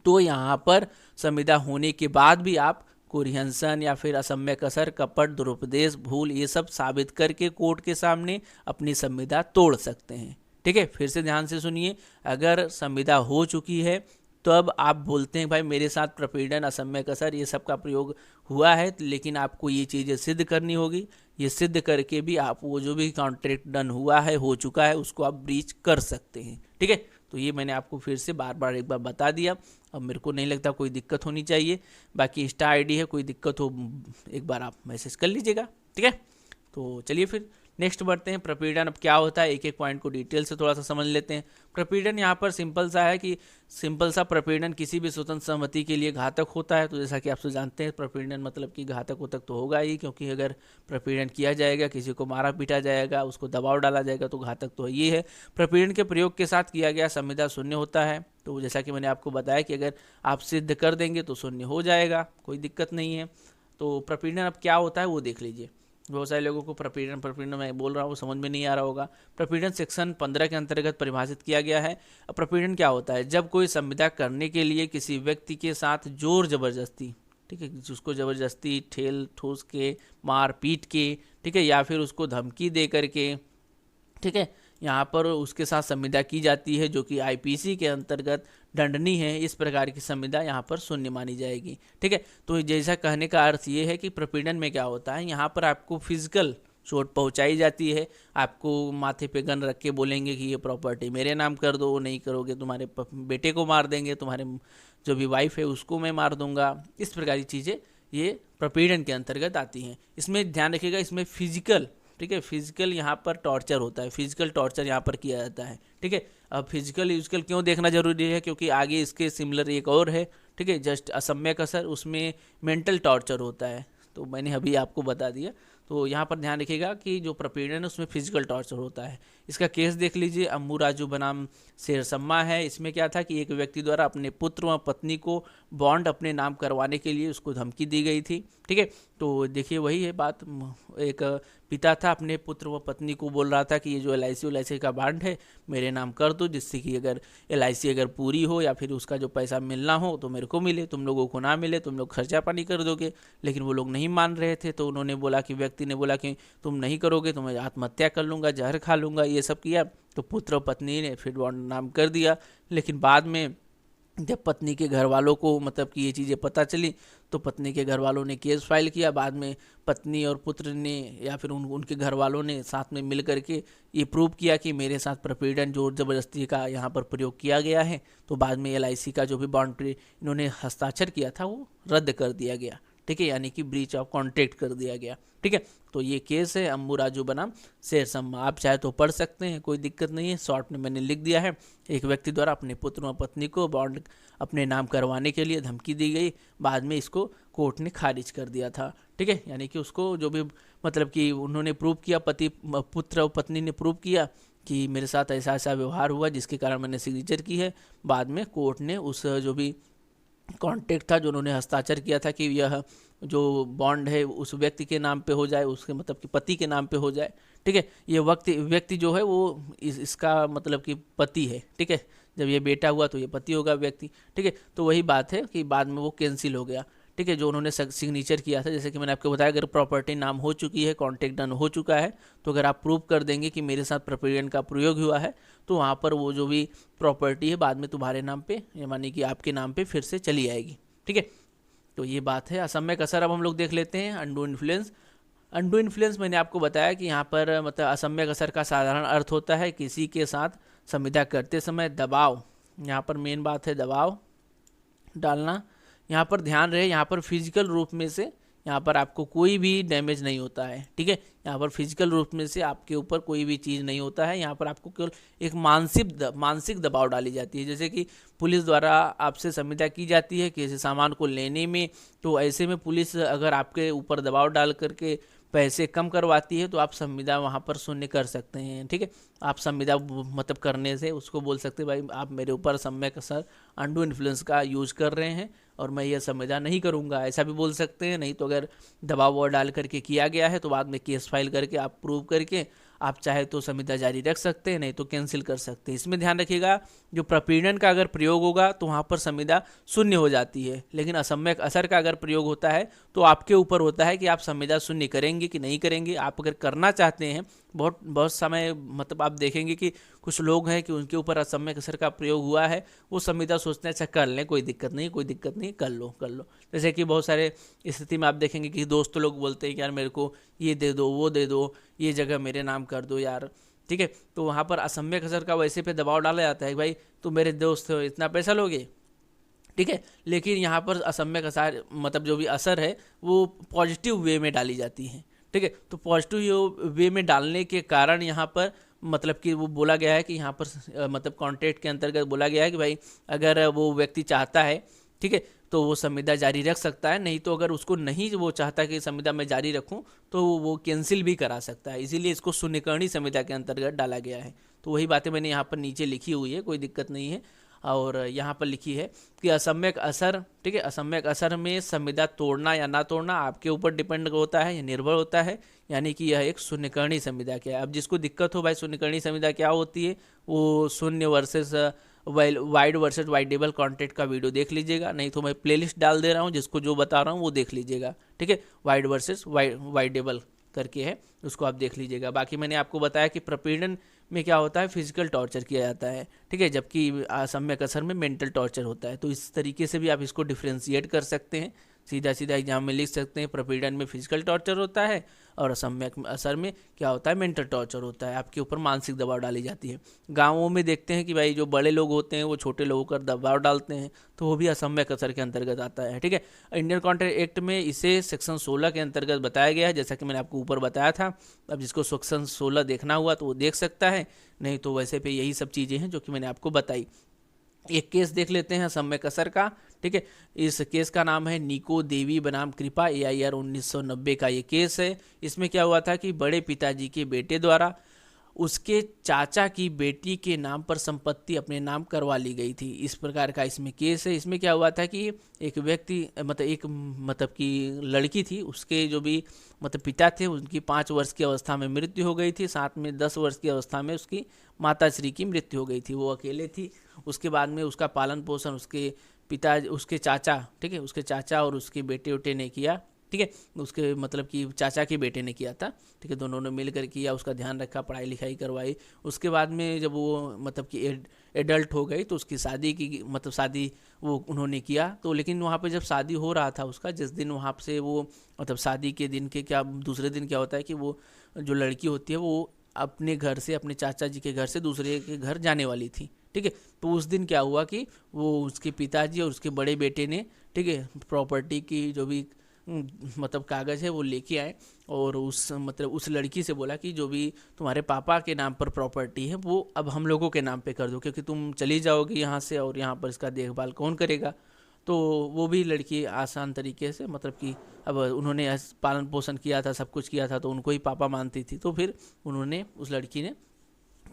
तो यहाँ पर संविदा होने के बाद भी आप कोरिहंसन या फिर असम्यक असर, कपट, दुरुपदेश, भूल, ये सब साबित करके कोर्ट के सामने अपनी संविदा तोड़ सकते हैं, ठीक है। फिर से ध्यान से सुनिए, अगर संविदा हो चुकी है तो अब आप बोलते हैं भाई मेरे साथ प्रपीड़न, असम्यक असर, ये सब का प्रयोग हुआ है, लेकिन आपको ये चीज़ें सिद्ध करनी होगी। ये सिद्ध करके भी आप वो जो भी कॉन्ट्रैक्ट डन हुआ है, हो चुका है, उसको आप ब्रीच कर सकते हैं, ठीक है। तो ये मैंने आपको फिर से बार बार एक बार बता दिया। अब मेरे को नहीं लगता कोई दिक्कत होनी चाहिए। बाकी इंस्टा आईडी है, कोई दिक्कत हो एक बार आप मैसेज कर लीजिएगा, ठीक है। तो चलिए फिर नेक्स्ट बढ़ते हैं। प्रपीड़न अब क्या होता है, एक एक पॉइंट को डिटेल से थोड़ा सा समझ लेते हैं। प्रपीड़न यहाँ पर सिंपल सा है कि सिंपल सा प्रपीड़न किसी भी स्वतंत्र सहमति के लिए घातक होता है। तो जैसा कि आप सब जानते हैं प्रपीड़न मतलब कि घातक उतक तो होगा ही, क्योंकि अगर प्रपीड़न किया जाएगा, किसी को मारा पीटा जाएगा, उसको दबाव डाला जाएगा, तो घातक तो ये है। प्रपीड़न के प्रयोग के साथ किया गया संविदा शून्य होता है। तो जैसा कि मैंने आपको बताया कि अगर आप सिद्ध कर देंगे तो शून्य हो जाएगा, कोई दिक्कत नहीं है। तो प्रपीड़न अब क्या होता है वो देख लीजिए। बहुत सारे लोगों को प्रपीड़न मैं बोल रहा हूँ समझ में नहीं आ रहा होगा। प्रपीड़न सेक्शन 15 के अंतर्गत परिभाषित किया गया है। अब प्रपीड़न क्या होता है, जब कोई संविदा करने के लिए किसी व्यक्ति के साथ जोर जबरदस्ती, ठीक है, उसको जबरदस्ती ठेल ठूस के, मार पीट के, ठीक है, या फिर उसको धमकी दे करके, ठीक है, यहाँ पर उसके साथ संविदा की जाती है, जो कि आईपीसी के अंतर्गत दंडनीय है। इस प्रकार की संविदा यहाँ पर शून्य मानी जाएगी, ठीक है। तो जैसा कहने का अर्थ ये है कि प्रपीड़न में क्या होता है, यहाँ पर आपको फिजिकल चोट पहुँचाई जाती है। आपको माथे पे गन रख के बोलेंगे कि ये प्रॉपर्टी मेरे नाम कर दो, नहीं करोगे तुम्हारे बेटे को मार देंगे, तुम्हारे जो भी वाइफ है उसको मैं मार दूंगा। इस प्रकार की चीज़ें ये प्रपीड़न के अंतर्गत आती हैं। इसमें ध्यान रखिएगा, इसमें फिजिकल, ठीक है, फिजिकल यहाँ पर टॉर्चर होता है, फिजिकल टॉर्चर यहाँ पर किया जाता है, ठीक है। अब फिजिकल यूजिकल क्यों देखना जरूरी है, क्योंकि आगे इसके सिमिलर एक और है, ठीक है, जस्ट असम्यक असर, उसमें मेंटल टॉर्चर होता है, तो मैंने अभी आपको बता दिया। तो यहाँ पर ध्यान रखिएगा कि जो प्रपीड़न है उसमें फिजिकल टॉर्चर होता है। इसका केस देख लीजिए, अम्मू राजू बनाम शेरसम्मा है। इसमें क्या था कि एक व्यक्ति द्वारा अपने पुत्र व पत्नी को बॉन्ड अपने नाम करवाने के लिए उसको धमकी दी गई थी, ठीक है। तो देखिए वही है बात, एक पिता था अपने पुत्र व पत्नी को बोल रहा था कि ये जो LIC का बॉन्ड है मेरे नाम कर दो, जिससे कि अगर LIC अगर पूरी हो या फिर उसका जो पैसा मिलना हो तो मेरे को मिले, तुम लोगों को ना मिले, तुम लोग खर्चा पानी कर दोगे। लेकिन वो लोग नहीं मान रहे थे, तो उन्होंने बोला कि व्यक्ति ने बोला कि तुम नहीं करोगे तो मैं आत्महत्या कर लूँगा, जहर खा लूँगा, ये सब किया। तो पुत्र और पत्नी ने फिर बॉन्ड नाम कर दिया। लेकिन बाद में जब पत्नी के घर वालों को मतलब कि ये चीज़ें पता चली तो पत्नी के घर वालों ने केस फाइल किया। बाद में पत्नी और पुत्र ने या फिर उनके घर वालों ने साथ में मिल करके ये प्रूव किया कि मेरे साथ प्रपीड़न जोर ज़बरदस्ती का यहाँ पर प्रयोग किया गया है। तो बाद में LIC का जो भी बॉन्ड इन्होंने हस्ताक्षर किया था वो रद्द कर दिया गया, ठीक है, यानी कि ब्रीच ऑफ कॉन्ट्रैक्ट कर दिया गया, ठीक है। तो ये केस है अम्बू राजू बनाम शेर शम्मा। आप चाहे तो पढ़ सकते हैं, कोई दिक्कत नहीं है, शॉर्ट में मैंने लिख दिया है। एक व्यक्ति द्वारा अपने पुत्र और पत्नी को बॉन्ड अपने नाम करवाने के लिए धमकी दी गई, बाद में इसको कोर्ट ने खारिज कर दिया था, ठीक है। यानी कि उसको जो भी मतलब कि उन्होंने प्रूव किया, पुत्र और पत्नी ने प्रूव किया कि मेरे साथ ऐसा ऐसा व्यवहार हुआ जिसके कारण मैंने सिग्नेचर की है। बाद में कोर्ट ने उस जो भी कॉन्ट्रैक्ट था जो उन्होंने हस्ताक्षर किया था कि यह जो बॉन्ड है उस व्यक्ति के नाम पे हो जाए, उसके मतलब कि पति के नाम पे हो जाए, ठीक है। ये व्यक्ति जो है वो इसका मतलब कि पति है, ठीक है। जब ये बेटा हुआ तो ये पति होगा व्यक्ति, ठीक है। तो वही बात है कि बाद में वो कैंसिल हो गया, ठीक है, जो उन्होंने सिग्नेचर किया था। जैसे कि मैंने आपको बताया, अगर प्रॉपर्टी नाम हो चुकी है, कॉन्ट्रैक्ट डन हो चुका है, तो अगर आप प्रूव कर देंगे कि मेरे साथ प्रपीड़न का प्रयोग हुआ है तो वहाँ पर वो जो भी प्रॉपर्टी है बाद में तुम्हारे नाम पे यानी कि आपके नाम पे फिर से चली आएगी, ठीक है। तो ये बात है। असम्यक असर अब हम लोग देख लेते हैं। Undo influence. अनडू इन्फ्लुएंस मैंने आपको बताया कि यहाँ पर मतलब असम्यक असर का साधारण अर्थ होता है किसी के साथ संविदा करते समय दबाव, यहाँ पर मेन बात है दबाव डालना। यहाँ पर ध्यान रहे, यहाँ पर फिजिकल रूप में से यहाँ पर आपको कोई भी डैमेज नहीं होता है, ठीक है। यहाँ पर फिजिकल रूप में से आपके ऊपर कोई भी चीज़ नहीं होता है। यहाँ पर आपको केवल एक मानसिक दबाव डाली जाती है। जैसे कि पुलिस द्वारा आपसे संविदा की जाती है किसी सामान को लेने में, तो ऐसे में पुलिस अगर आपके ऊपर दबाव डाल करके पैसे कम करवाती है तो आप संविदा वहाँ पर शून्य कर सकते हैं, ठीक है। आप संविदा मतलब करने से उसको बोल सकते हैं भाई आप मेरे ऊपर सम्यक असर अनडू इन्फ्लुएंस का यूज कर रहे हैं और मैं ये संविदा नहीं करूँगा, ऐसा भी बोल सकते हैं। नहीं तो अगर दबाव और डाल करके किया गया है तो बाद में केस फाइल करके आप प्रूव करके आप चाहे तो संविदा जारी रख सकते हैं, नहीं तो कैंसिल कर सकते हैं। इसमें ध्यान रखिएगा, जो प्रपीड़न का अगर प्रयोग होगा तो वहाँ पर संविदा शून्य हो जाती है, लेकिन असम्यक असर का अगर प्रयोग होता है तो आपके ऊपर होता है कि आप संविदा शून्य करेंगे कि नहीं करेंगे। आप अगर करना चाहते हैं, बहुत समय मतलब आप देखेंगे कि कुछ लोग हैं कि उनके ऊपर असम्यक असर का प्रयोग हुआ है, वो संविदा सोचते हैं अच्छा कर लें, कोई दिक्कत नहीं कर लो। जैसे कि बहुत सारे स्थिति में आप देखेंगे कि दोस्त लोग बोलते हैं कि यार मेरे को ये दे दो, वो दे दो, ये जगह मेरे नाम कर दो यार, ठीक है। तो वहाँ पर असम्यक असर का वैसे पे दबाव डाला जाता है कि भाई तुम मेरे दोस्त हो, इतना पैसा लोगे, ठीक है। लेकिन यहाँ पर असम्यक असर मतलब जो भी असर है वो पॉजिटिव वे में डाली जाती है, ठीक है। तो पॉजिटिव वे में डालने के कारण यहाँ पर मतलब कि वो बोला गया है कि यहाँ पर मतलब कॉन्ट्रैक्ट के अंतर्गत बोला गया है कि भाई अगर वो व्यक्ति चाहता है, ठीक है, तो वो संविदा जारी रख सकता है। नहीं तो अगर उसको नहीं वो चाहता कि संविदा मैं जारी रखूं तो वो कैंसिल भी करा सकता है। इसीलिए इसको शून्यकरणी संविदा के अंतर्गत डाला गया है। तो वही बातें मैंने यहाँ पर नीचे लिखी हुई है, कोई दिक्कत नहीं है। और यहाँ पर लिखी है कि असम्यक असर, ठीक है, असम्यक असर में संविदा तोड़ना या ना तोड़ना आपके ऊपर डिपेंड होता है या निर्भर होता है। यानी कि यह एक शून्यकरणी संविदा क्या है। अब जिसको दिक्कत हो भाई शून्यकरणी संविदा क्या होती है, वो शून्य versus wide versus voidable contract का वीडियो देख लीजिएगा, नहीं तो मैं प्लेलिस्ट डाल दे रहा हूँ, जिसको जो बता रहा हूँ वो देख लीजिएगा, ठीक है। वाइड वर्सेस वाइडेबल करके है, उसको आप देख लीजिएगा। बाकी मैंने आपको बताया कि प्रपीड़न में क्या होता है, फिजिकल टॉर्चर किया जाता है, ठीक है, जबकि असम्यक असर में मेंटल टॉर्चर होता है। तो इस तरीके से भी आप इसको डिफ्रेंशिएट कर सकते हैं। सीधा एग्जाम में लिख सकते हैं प्रपीड़न में फिजिकल टॉर्चर होता है और असम्यक असर में क्या होता है, मेंटल टॉर्चर होता है, आपके ऊपर मानसिक दबाव डाली जाती है। गाँवों में देखते हैं कि भाई जो बड़े लोग होते हैं वो छोटे लोगों पर दबाव डालते हैं, तो वो भी असम्यक असर के अंतर्गत आता है, ठीक है। इंडियन कॉन्ट्रैक्ट एक्ट में इसे सेक्शन 16 के अंतर्गत बताया गया है, जैसा कि मैंने आपको ऊपर बताया था। अब जिसको सेक्शन 16 देखना हुआ तो वो देख सकता है, नहीं तो वैसे पे यही सब चीज़ें हैं जो कि मैंने आपको बताई। एक केस देख लेते हैं असम्यक असर का, ठीक है। इस केस का नाम है निको देवी बनाम कृपा, AIR 1990 का ये केस है। इसमें क्या हुआ था कि बड़े पिताजी के बेटे द्वारा उसके चाचा की बेटी के नाम पर संपत्ति अपने नाम करवा ली गई थी। इस प्रकार का इसमें केस है। इसमें क्या हुआ था कि एक व्यक्ति मतलब कि लड़की थी, उसके जो भी मतलब पिता थे उनकी 5 वर्ष की अवस्था में मृत्यु हो गई थी, साथ में 10 वर्ष की अवस्था में उसकी माताश्री की मृत्यु हो गई थी, वो अकेले थी। उसके बाद में उसका पालन पोषण उसके चाचा, ठीक है, उसके चाचा और उसके बेटे उटे ने किया, ठीक है। उसके मतलब कि चाचा के बेटे ने किया था, ठीक है। दोनों ने मिलकर किया, उसका ध्यान रखा, पढ़ाई लिखाई करवाई। उसके बाद में जब वो मतलब कि एडल्ट हो गई तो उसकी शादी की, मतलब शादी वो उन्होंने किया। तो लेकिन वहाँ पे जब शादी हो रहा था उसका, जिस दिन वहाँ से वो मतलब शादी के दिन के क्या दूसरे दिन क्या होता है कि वो जो लड़की होती है वो अपने घर से, अपने चाचा जी के घर से दूसरे के घर जाने वाली थी, ठीक है। तो उस दिन क्या हुआ कि वो उसके पिताजी और उसके बड़े बेटे ने, ठीक है, प्रॉपर्टी की जो भी मतलब कागज़ है वो लेके आए और उस मतलब उस लड़की से बोला कि जो भी तुम्हारे पापा के नाम पर प्रॉपर्टी है वो अब हम लोगों के नाम पे कर दो, क्योंकि तुम चली जाओगी यहाँ से और यहाँ पर इसका देखभाल कौन करेगा। तो वो भी लड़की आसान तरीके से मतलब कि अब उन्होंने पालन पोषण किया था, सब कुछ किया था, तो उनको ही पापा मानती थी। तो फिर उन्होंने, उस लड़की ने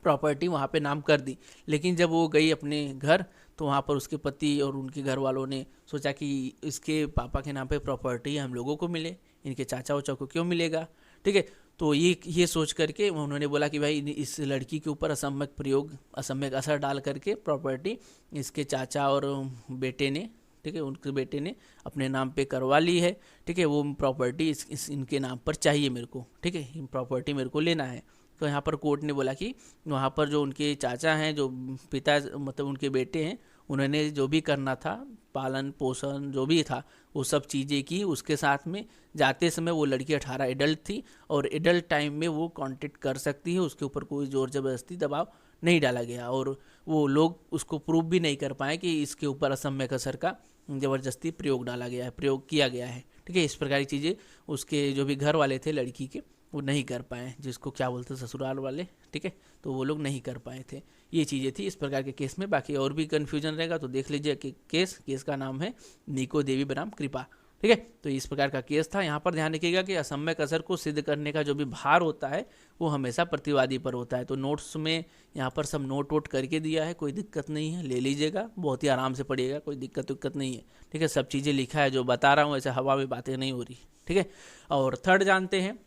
प्रॉपर्टी वहाँ पे नाम कर दी। लेकिन जब वो गई अपने घर तो वहाँ पर उसके पति और उनके घर वालों ने सोचा कि इसके पापा के नाम पे प्रॉपर्टी हम लोगों को मिले, इनके चाचा उचा को क्यों मिलेगा, ठीक है। तो ये सोच करके उन्होंने बोला कि भाई इस लड़की के ऊपर असम्यक प्रयोग, असम्यक असर डाल करके प्रॉपर्टी इसके चाचा और बेटे ने, ठीक है, उनके बेटे ने अपने नाम पे करवा ली है, ठीक है। वो प्रॉपर्टी इनके नाम पर चाहिए मेरे को, ठीक है, प्रॉपर्टी मेरे को लेना है। तो यहाँ पर कोर्ट ने बोला कि वहाँ पर जो उनके चाचा हैं, जो पिता मतलब उनके बेटे हैं, उन्होंने जो भी करना था, पालन पोषण जो भी था वो सब चीज़ें की। उसके साथ में जाते समय वो लड़की 18 एडल्ट थी और एडल्ट टाइम में वो कांटेक्ट कर सकती है, उसके ऊपर कोई ज़ोर ज़बरदस्ती दबाव नहीं डाला गया और वो लोग उसको प्रूव भी नहीं कर पाए कि इसके ऊपर असम्यक असर का ज़बरदस्ती प्रयोग डाला गया है, प्रयोग किया गया है, ठीक है। इस प्रकार की चीज़ें उसके जो भी घर वाले थे लड़की के वो नहीं कर पाए, जिसको क्या बोलते ससुराल वाले, ठीक है। तो वो लोग नहीं कर पाए थे। ये चीज़ें थी इस प्रकार के केस में। बाकी और भी कन्फ्यूजन रहेगा तो देख लीजिए कि केस का नाम है निको देवी बनाम कृपा, ठीक है। तो इस प्रकार का केस था। यहाँ पर ध्यान रखिएगा कि असम्यक असर को सिद्ध करने का जो भी भार होता है वो हमेशा प्रतिवादी पर होता है। तो नोट्स में यहाँ पर सब नोट वोट करके दिया है, कोई दिक्कत नहीं है, ले लीजिएगा, बहुत ही आराम से पढ़िएगा, कोई दिक्कत नहीं है, ठीक है। सब चीज़ें लिखा है, जो बता रहा हूँ ऐसे हवा में बातें नहीं हो रही, ठीक है। और थर्ड जानते हैं,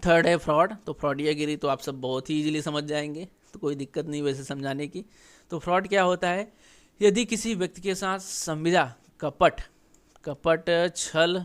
थर्ड है फ्रॉड। तो फ्रॉडियागिरी तो आप सब बहुत ही इजीली समझ जाएंगे, तो कोई दिक्कत नहीं वैसे समझाने की। तो फ्रॉड क्या होता है, यदि किसी व्यक्ति के साथ संविदा, कपट, छल,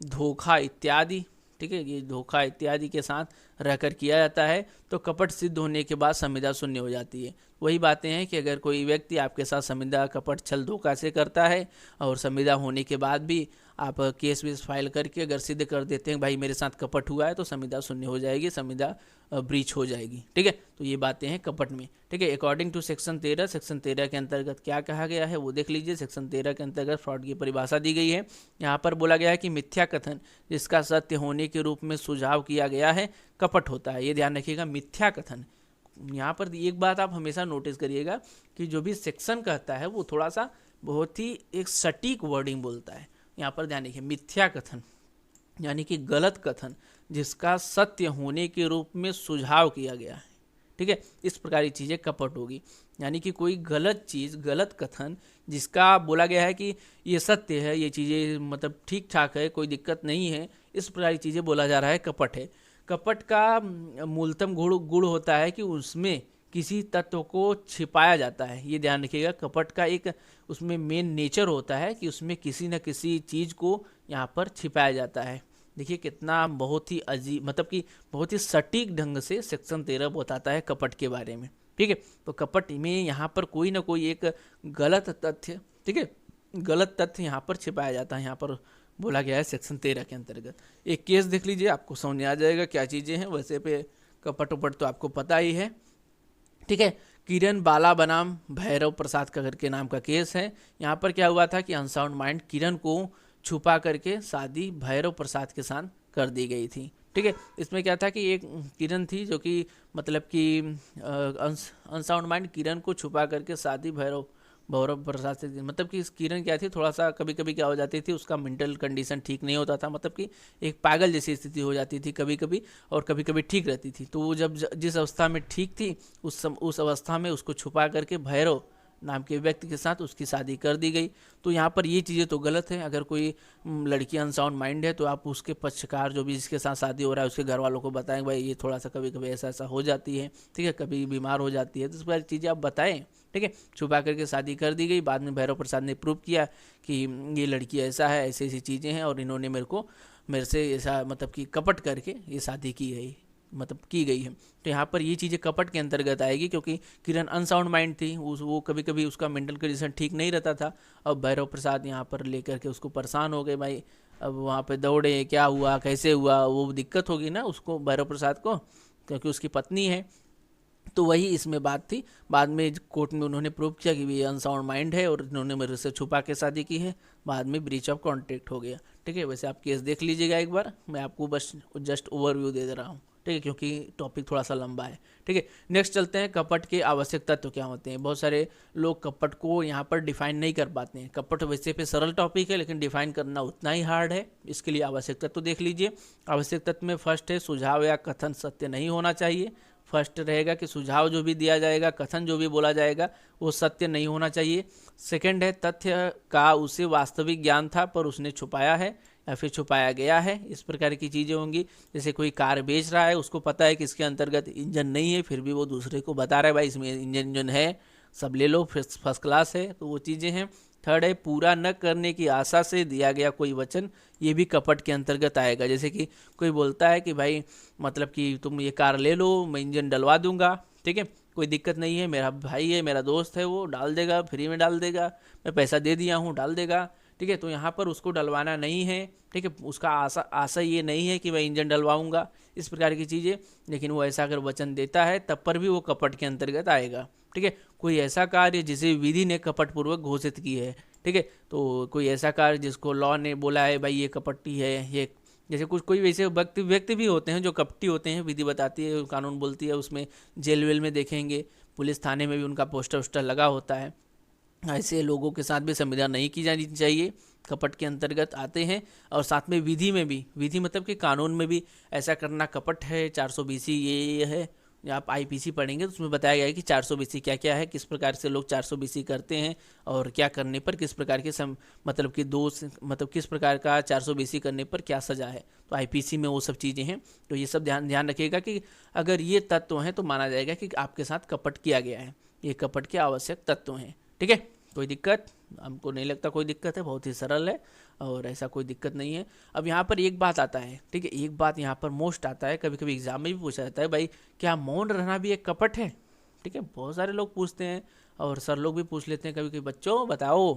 धोखा इत्यादि, ठीक है, ये धोखा इत्यादि के साथ रहकर किया जाता है तो कपट सिद्ध होने के बाद संविदा शून्य हो जाती है। वही बातें हैं कि अगर कोई व्यक्ति आपके साथ संविदा, कपट, छल, धोखा से करता है और संविदा होने के बाद भी आप केस वेस फाइल करके अगर सिद्ध कर देते हैं भाई मेरे साथ कपट हुआ है, तो संविदा शून्य हो जाएगी, संविदा ब्रीच हो जाएगी, ठीक है। तो ये बातें हैं कपट में, ठीक है। अकॉर्डिंग टू सेक्शन 13 के अंतर्गत क्या कहा गया है वो देख लीजिए। सेक्शन 13 के अंतर्गत फ्रॉड की परिभाषा दी गई है। यहाँ पर बोला गया है कि मिथ्या कथन जिसका सत्य होने के रूप में सुझाव किया गया है कपट होता है। ये ध्यान रखिएगा, मिथ्या कथन। यहाँ पर एक बात आप हमेशा नोटिस करिएगा कि जो भी सेक्शन कहता है वो थोड़ा सा बहुत ही एक सटीक वर्डिंग बोलता है। यहाँ पर ध्यान रखिए, मिथ्या कथन यानी कि गलत कथन जिसका सत्य होने के रूप में सुझाव किया गया है, ठीक है। इस प्रकार की चीज़ें कपट होगी, यानी कि कोई गलत चीज़, गलत कथन जिसका बोला गया है कि ये सत्य है, ये चीज़ें मतलब ठीक ठाक है, कोई दिक्कत नहीं है, इस प्रकार की चीज़ें बोला जा रहा है कपट है। कपट का मूलतम गुण होता है कि उसमें किसी तत्व को छिपाया जाता है। ये ध्यान रखिएगा, कपट का एक उसमें मेन नेचर होता है कि उसमें किसी न किसी चीज़ को यहाँ पर छिपाया जाता है। देखिए कितना बहुत ही अजीब, मतलब कि बहुत ही सटीक ढंग से सेक्शन 13 बताता है कपट के बारे में, ठीक है। तो कपट में यहाँ पर कोई ना कोई एक गलत तथ्य, ठीक है, गलत तथ्य यहाँ पर छिपाया जाता है, यहाँ पर बोला गया है सेक्शन 13 के अंतर्गत। एक केस देख लीजिए, आपको समझ में आ जाएगा क्या चीज़ें हैं। वैसे पे कपट उपट तो आपको पता ही है, ठीक है। किरण बाला बनाम भैरव प्रसाद का करके नाम का केस है। यहाँ पर क्या हुआ था कि अनसाउंड माइंड किरण को छुपा करके शादी भैरव प्रसाद के साथ कर दी गई थी, ठीक है। इसमें क्या था कि एक किरण थी जो कि मतलब कि अनसाउंड माइंड किरण को छुपा करके शादी भैरव प्रसाद से, मतलब कि इस किरण क्या थी, थोड़ा सा कभी कभी क्या हो जाती थी, उसका मेंटल कंडीशन ठीक नहीं होता था, मतलब कि एक पागल जैसी स्थिति हो जाती थी कभी कभी, और कभी कभी ठीक रहती थी। तो वो जब जिस अवस्था में ठीक थी उस अवस्था में उसको छुपा करके भैरव नाम के व्यक्ति के साथ उसकी शादी कर दी गई। तो यहाँ पर ये चीज़ें तो गलत है। अगर कोई लड़की अनसाउंड माइंड है तो आप उसके पक्षकार जो भी जिसके साथ शादी हो रहा है उसके घर वालों को बताएं भाई ये थोड़ा सा कभी कभी ऐसा हो जाती है, ठीक है, कभी बीमार हो जाती है, तो इस बार चीज़ें आप बताएं, ठीक है, छुपा करके शादी कर दी गई। बाद में भैरव प्रसाद ने प्रूव किया कि ये लड़की ऐसा है, ऐसी ऐसी चीज़ें हैं और इन्होंने मेरे से ऐसा मतलब कि कपट करके ये शादी की है, मतलब की गई है। तो यहाँ पर ये चीज़ें कपट के अंतर्गत आएगी, क्योंकि किरण अनसाउंड माइंड थी, वो कभी कभी उसका मेंटल कंडीशन ठीक नहीं रहता था। अब भैरव प्रसाद यहाँ पर लेकर के उसको परेशान हो गए भाई। अब वहाँ पे दौड़े, क्या हुआ कैसे हुआ, वो दिक्कत होगी ना उसको भैरव प्रसाद को, क्योंकि उसकी पत्नी है। तो वही इसमें बात थी। बाद में कोर्ट में उन्होंने प्रूव किया कि ये अनसाउंड माइंड है और इन्होंने मेरे से छुपा के शादी की है। बाद में ब्रीच ऑफ कॉन्ट्रैक्ट हो गया। ठीक है, वैसे आप केस देख लीजिएगा एक बार, मैं आपको बस जस्ट ओवरव्यू दे रहा हूँ। ठीक है, क्योंकि टॉपिक थोड़ा सा लंबा है। ठीक है, नेक्स्ट चलते हैं, कपट के आवश्यक तत्व क्या होते हैं। बहुत सारे लोग कपट को यहाँ पर डिफाइन नहीं कर पाते हैं। कपट वैसे पे सरल टॉपिक है, लेकिन डिफाइन करना उतना ही हार्ड है। इसके लिए आवश्यक तत्व देख लीजिए। आवश्यक तत्व में फर्स्ट है, सुझाव या कथन सत्य नहीं होना चाहिए। फर्स्ट रहेगा कि सुझाव जो भी दिया जाएगा, कथन जो भी बोला जाएगा, वो सत्य नहीं होना चाहिए। सेकंड है, तथ्य का उसे वास्तविक ज्ञान था पर उसने छुपाया है या फिर छुपाया गया है, इस प्रकार की चीज़ें होंगी। जैसे कोई कार बेच रहा है, उसको पता है कि इसके अंतर्गत इंजन नहीं है, फिर भी वो दूसरे को बता रहा है भाई इसमें इंजन है, सब ले लो, फर्स्ट क्लास है, तो वो चीज़ें हैं। थर्ड है, पूरा न करने की आशा से दिया गया कोई वचन, ये भी कपट के अंतर्गत आएगा। जैसे कि कोई बोलता है कि भाई मतलब कि तुम ये कार ले लो, मैं इंजन डलवा दूंगा, ठीक है, कोई दिक्कत नहीं है, मेरा भाई है, मेरा दोस्त है, वो डाल देगा, फ्री में डाल देगा, मैं पैसा दे दिया हूँ, डाल देगा। ठीक है, तो यहाँ पर उसको डलवाना नहीं है। ठीक है, उसका आशा ये नहीं है कि मैं इंजन डलवाऊंगा, इस प्रकार की चीज़ें। लेकिन वो ऐसा अगर वचन देता है तब पर भी वो कपट के अंतर्गत आएगा। ठीक है, कोई ऐसा कार्य जिसे विधि ने कपटपूर्वक घोषित की है। ठीक है, तो कोई ऐसा कार्य जिसको लॉ ने बोला है भाई ये कपटी है, ये जैसे कोई वैसे व्यक्ति भी होते हैं जो कपटी होते हैं, विधि बताती है, कानून बोलती है, उसमें जेल वेल में देखेंगे, पुलिस थाने में भी उनका पोस्टर वोस्टर लगा होता है। ऐसे लोगों के साथ भी संविदा नहीं की जानी चाहिए, कपट के अंतर्गत आते हैं। और साथ में विधि में भी, विधि मतलब कि कानून में भी ऐसा करना कपट है। 420 ये है, आप आईपीसी पढ़ेंगे तो उसमें बताया गया है कि 420 क्या क्या है, किस प्रकार से लोग 420 करते हैं और क्या करने पर किस प्रकार के मतलब कि दोष, मतलब किस प्रकार का 420 करने पर क्या सजा है। तो आईपीसी में वो सब चीज़ें हैं। तो ये सब ध्यान रखिएगा कि अगर ये तत्व हैं तो माना जाएगा कि आपके साथ कपट किया गया है। ये कपट के आवश्यक तत्व हैं। ठीक है, कोई दिक्कत हमको नहीं लगता, कोई दिक्कत है, बहुत ही सरल है और ऐसा कोई दिक्कत नहीं है। अब यहाँ पर एक बात आता है, ठीक है, एक बात यहाँ पर मोस्ट आता है, कभी कभी एग्जाम में भी पूछा जाता है, भाई क्या मौन रहना भी एक कपट है। ठीक है, बहुत सारे लोग पूछते हैं और सर लोग भी पूछ लेते हैं कभी कभी, बच्चों बताओ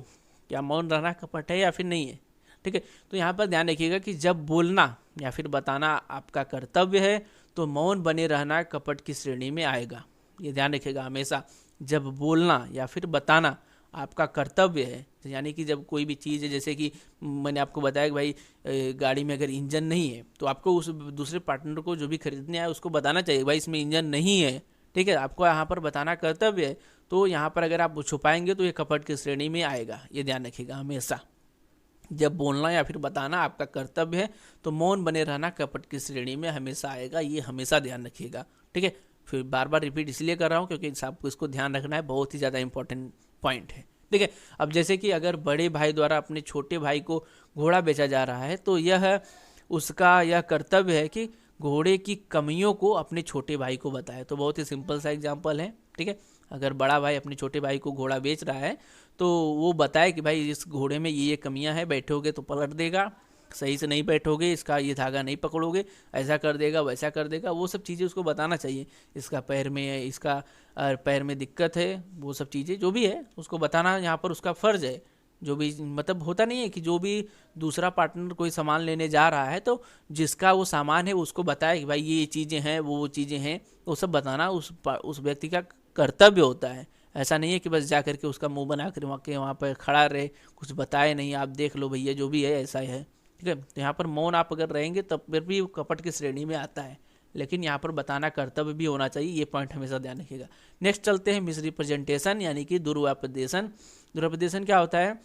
क्या मौन रहना कपट है या फिर नहीं है। ठीक है, तो यहाँ पर ध्यान रखिएगा कि जब बोलना या फिर बताना आपका कर्तव्य है तो मौन बने रहना कपट की श्रेणी में आएगा। ये ध्यान रखिएगा हमेशा, जब बोलना या फिर बताना आपका कर्तव्य है, यानी कि जब कोई भी चीज़ है, जैसे कि मैंने आपको बताया कि भाई गाड़ी में अगर इंजन नहीं है तो आपको उस दूसरे पार्टनर को जो भी खरीदने आए उसको बताना चाहिए भाई इसमें इंजन नहीं है। ठीक है, आपको यहाँ पर बताना कर्तव्य है। तो यहाँ पर अगर आप छुपाएंगे तो ये कपट की श्रेणी में आएगा। ये ध्यान रखिएगा हमेशा, जब बोलना या फिर बताना आपका कर्तव्य है तो मौन बने रहना कपट की श्रेणी में हमेशा आएगा। ये हमेशा ध्यान रखिएगा। ठीक है, फिर बार बार रिपीट इसलिए कर रहा हूँ क्योंकि आपको इसको ध्यान रखना है, बहुत ही ज़्यादा इंपॉर्टेंट पॉइंट है। ठीक है, अब जैसे कि अगर बड़े भाई द्वारा अपने छोटे भाई को घोड़ा बेचा जा रहा है तो यह उसका यह कर्तव्य है कि घोड़े की कमियों को अपने छोटे भाई को बताए। तो बहुत ही सिंपल सा एग्जांपल है। ठीक है, अगर बड़ा भाई अपने छोटे भाई को घोड़ा बेच रहा है तो वो बताए कि भाई इस घोड़े में ये कमियां हैं, बैठोगे तो पलट देगा, सही से नहीं बैठोगे, इसका ये धागा नहीं पकड़ोगे, ऐसा कर देगा, वैसा कर देगा, वो सब चीज़ें उसको बताना चाहिए। इसका पैर में है, इसका पैर में दिक्कत है, वो सब चीज़ें जो भी है उसको बताना यहाँ पर उसका फ़र्ज़ है। जो भी मतलब होता नहीं है कि जो भी दूसरा पार्टनर कोई सामान लेने जा रहा है तो जिसका वो सामान है उसको बताए कि भाई ये चीज़ें हैं, वो चीज़ें हैं, वो सब बताना उस व्यक्ति का कर्तव्य होता है। ऐसा नहीं है कि बस जा करके उसका मुंह बना कर वहाँ पर खड़ा रहे, कुछ बताए नहीं, आप देख लो भैया जो भी है ऐसा है। ठीक है, तो यहाँ पर मौन आप अगर रहेंगे तब फिर भी कपट की श्रेणी में आता है, लेकिन यहाँ पर बताना कर्तव्य भी होना चाहिए। ये पॉइंट हमेशा ध्यान रखिएगा। नेक्स्ट चलते हैं मिसरिप्रेजेंटेशन यानी कि दुर्व्यापदेशन। दुर्व्यापदेशन क्या होता है?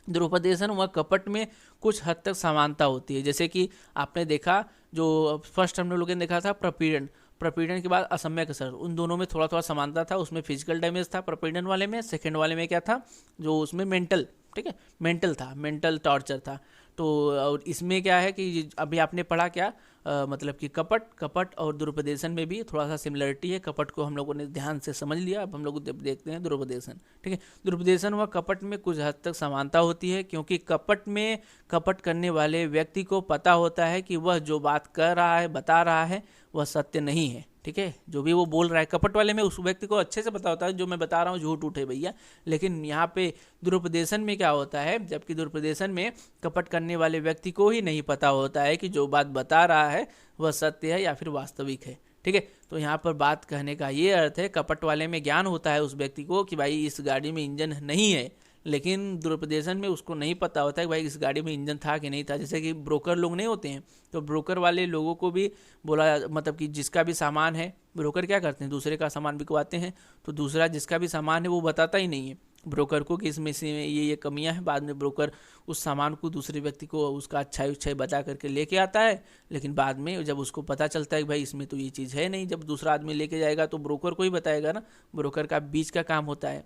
दुरुपदेशन व कपट में कुछ हद तक समानता होती है। जैसे कि आपने देखा, जो फर्स्ट हम लोगों ने देखा था प्रपीड़न, प्रपीड़न के बाद असम्यक असर, उन दोनों में थोड़ा थोड़ा समानता था। उसमें फिजिकल डैमेज था प्रपीड़न वाले में, सेकंड वाले में क्या था, जो उसमें मेंटल, ठीक है, मेंटल था, मेंटल टॉर्चर था। तो और इसमें क्या है कि अभी आपने पढ़ा क्या, मतलब कि कपट और दुरुपदेशन में भी थोड़ा सा सिमिलरिटी है। कपट को हम लोगों ने ध्यान से समझ लिया, अब हम लोग देखते हैं दुरुपदेशन। ठीक है, दुरुपदेशन व कपट में कुछ हद तक समानता होती है, क्योंकि कपट में कपट करने वाले व्यक्ति को पता होता है कि वह जो बात कर रहा है, बता रहा है, वह सत्य नहीं है। ठीक है, जो भी वो बोल रहा है, कपट वाले में उस व्यक्ति को अच्छे से पता होता है जो मैं बता रहा हूँ झूठ उठे भैया। लेकिन यहाँ पे दुरुपदेशन में क्या होता है, जबकि दुरुपदेशन में कपट करने वाले व्यक्ति को ही नहीं पता होता है कि जो बात बता रहा है वह सत्य है या फिर वास्तविक है। ठीक है, तो यहाँ पर बात कहने का ये अर्थ है, कपट वाले में ज्ञान होता है उस व्यक्ति को कि भाई इस गाड़ी में इंजन नहीं है, लेकिन दुरुपदेशन में उसको नहीं पता होता है कि भाई इस गाड़ी में इंजन था कि नहीं था। जैसे कि ब्रोकर लोग नहीं होते हैं, तो ब्रोकर वाले लोगों को भी बोला, मतलब कि जिसका भी सामान है, ब्रोकर क्या करते हैं, दूसरे का सामान बिकवाते हैं, तो दूसरा जिसका भी सामान है वो बताता ही नहीं है ब्रोकर को कि इसमें से ये कमियां हैं। बाद में ब्रोकर उस सामान को दूसरे व्यक्ति को उसका अच्छाई बता करके लेके आता है, लेकिन बाद में जब उसको पता चलता है कि भाई इसमें तो ये चीज़ है नहीं, जब दूसरा आदमी लेके जाएगा तो ब्रोकर को ही बताएगा ना, ब्रोकर का बीच का काम होता है।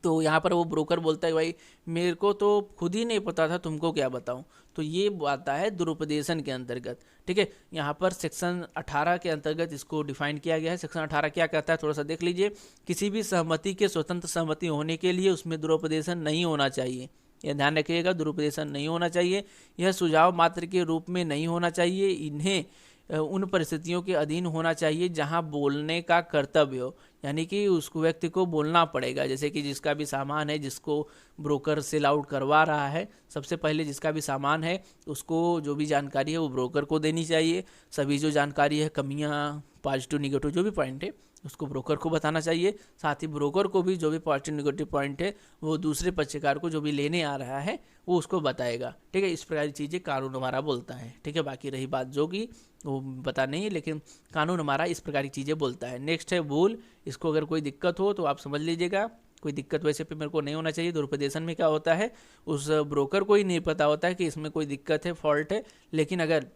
तो यहाँ पर वो ब्रोकर बोलता है भाई मेरे को तो खुद ही नहीं पता था, तुमको क्या बताऊँ। तो ये आता है दुरुपदेशन के अंतर्गत। ठीक है, यहाँ पर सेक्शन 18 के अंतर्गत इसको डिफाइन किया गया है। सेक्शन 18 क्या कहता है, थोड़ा सा देख लीजिए। किसी भी सहमति के स्वतंत्र सहमति होने के लिए उसमें दुरुपदेशन नहीं होना चाहिए। यह ध्यान रखिएगा, दुरुपदेशन नहीं होना चाहिए। यह सुझाव मात्र के रूप में नहीं होना चाहिए। इन्हें उन परिस्थितियों के अधीन होना चाहिए जहां बोलने का कर्तव्य हो, यानी कि उस व्यक्ति को बोलना पड़ेगा। जैसे कि जिसका भी सामान है, जिसको ब्रोकर सेल आउट करवा रहा है, सबसे पहले जिसका भी सामान है उसको जो भी जानकारी है वो ब्रोकर को देनी चाहिए। सभी जो जानकारी है, कमियां, पॉजिटिव निगेटिव जो भी पॉइंट है, उसको ब्रोकर को बताना चाहिए। साथ ही ब्रोकर को भी जो भी पॉजिटिव निगेटिव पॉइंट है वो दूसरे पक्षकार को जो भी लेने आ रहा है वो उसको बताएगा। ठीक है, इस प्रकार की चीज़ें कानून हमारा बोलता है। ठीक है, बाकी रही बात जो कि वो पता नहीं, लेकिन कानून हमारा इस प्रकार की चीज़ें बोलता है। नेक्स्ट है भूल। इसको अगर कोई दिक्कत हो तो आप समझ लीजिएगा। कोई दिक्कत वैसे पे मेरे को नहीं होना चाहिए। दुरुपदेशन में क्या होता है, उस ब्रोकर को ही नहीं पता होता है कि इसमें कोई दिक्कत है, फॉल्ट है। लेकिन अगर